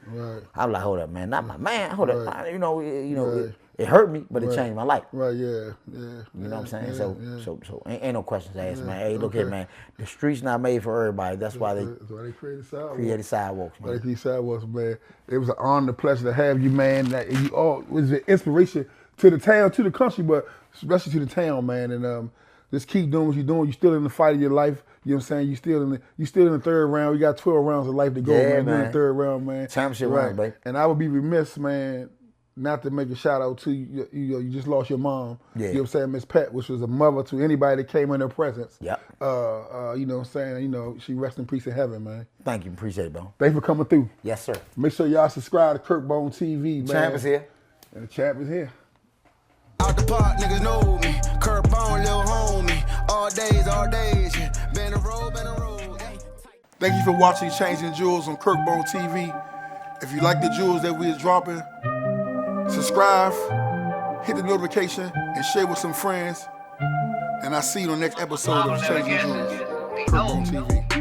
I'm like, hold up, man, not my man, hold up. It hurt me, but it changed my life. Right, yeah. You know what I'm saying? So ain't no questions asked, man. Hey, look here, man. The streets not made for everybody. That's why they created sidewalks. Man. They created sidewalks, man. It was an honor, pleasure to have you, man. You all was an inspiration to the town, to the country, but especially to the town, man. And just keep doing what you're doing. You're still in the fight of your life. You know what I'm saying? You still in the 3rd round. You got 12 rounds of life to go, man. You're in the 3rd round, man. Championship round, baby. And I would be remiss, man, not to make a shout out to you, you just lost your mom. Yeah. You know what I'm saying, Miss Pat, which was a mother to anybody that came in her presence. Yep. You know what I'm saying, she rest in peace in heaven, man. Thank you. Appreciate it, bro. Thanks for coming through. Yes, sir. Make sure y'all subscribe to Kirkbone TV, man. Champ is here. And the champ is here. Out the park, niggas know me. Kirkbone, little homie. All days, yeah. Been a road. Hey. Thank you for watching Changing Jewels on Kirkbone TV. If you like the jewels that we is dropping, subscribe, hit the notification, and share with some friends. And I'll see you on the next episode of Changing Jewels, Kirkbone TV.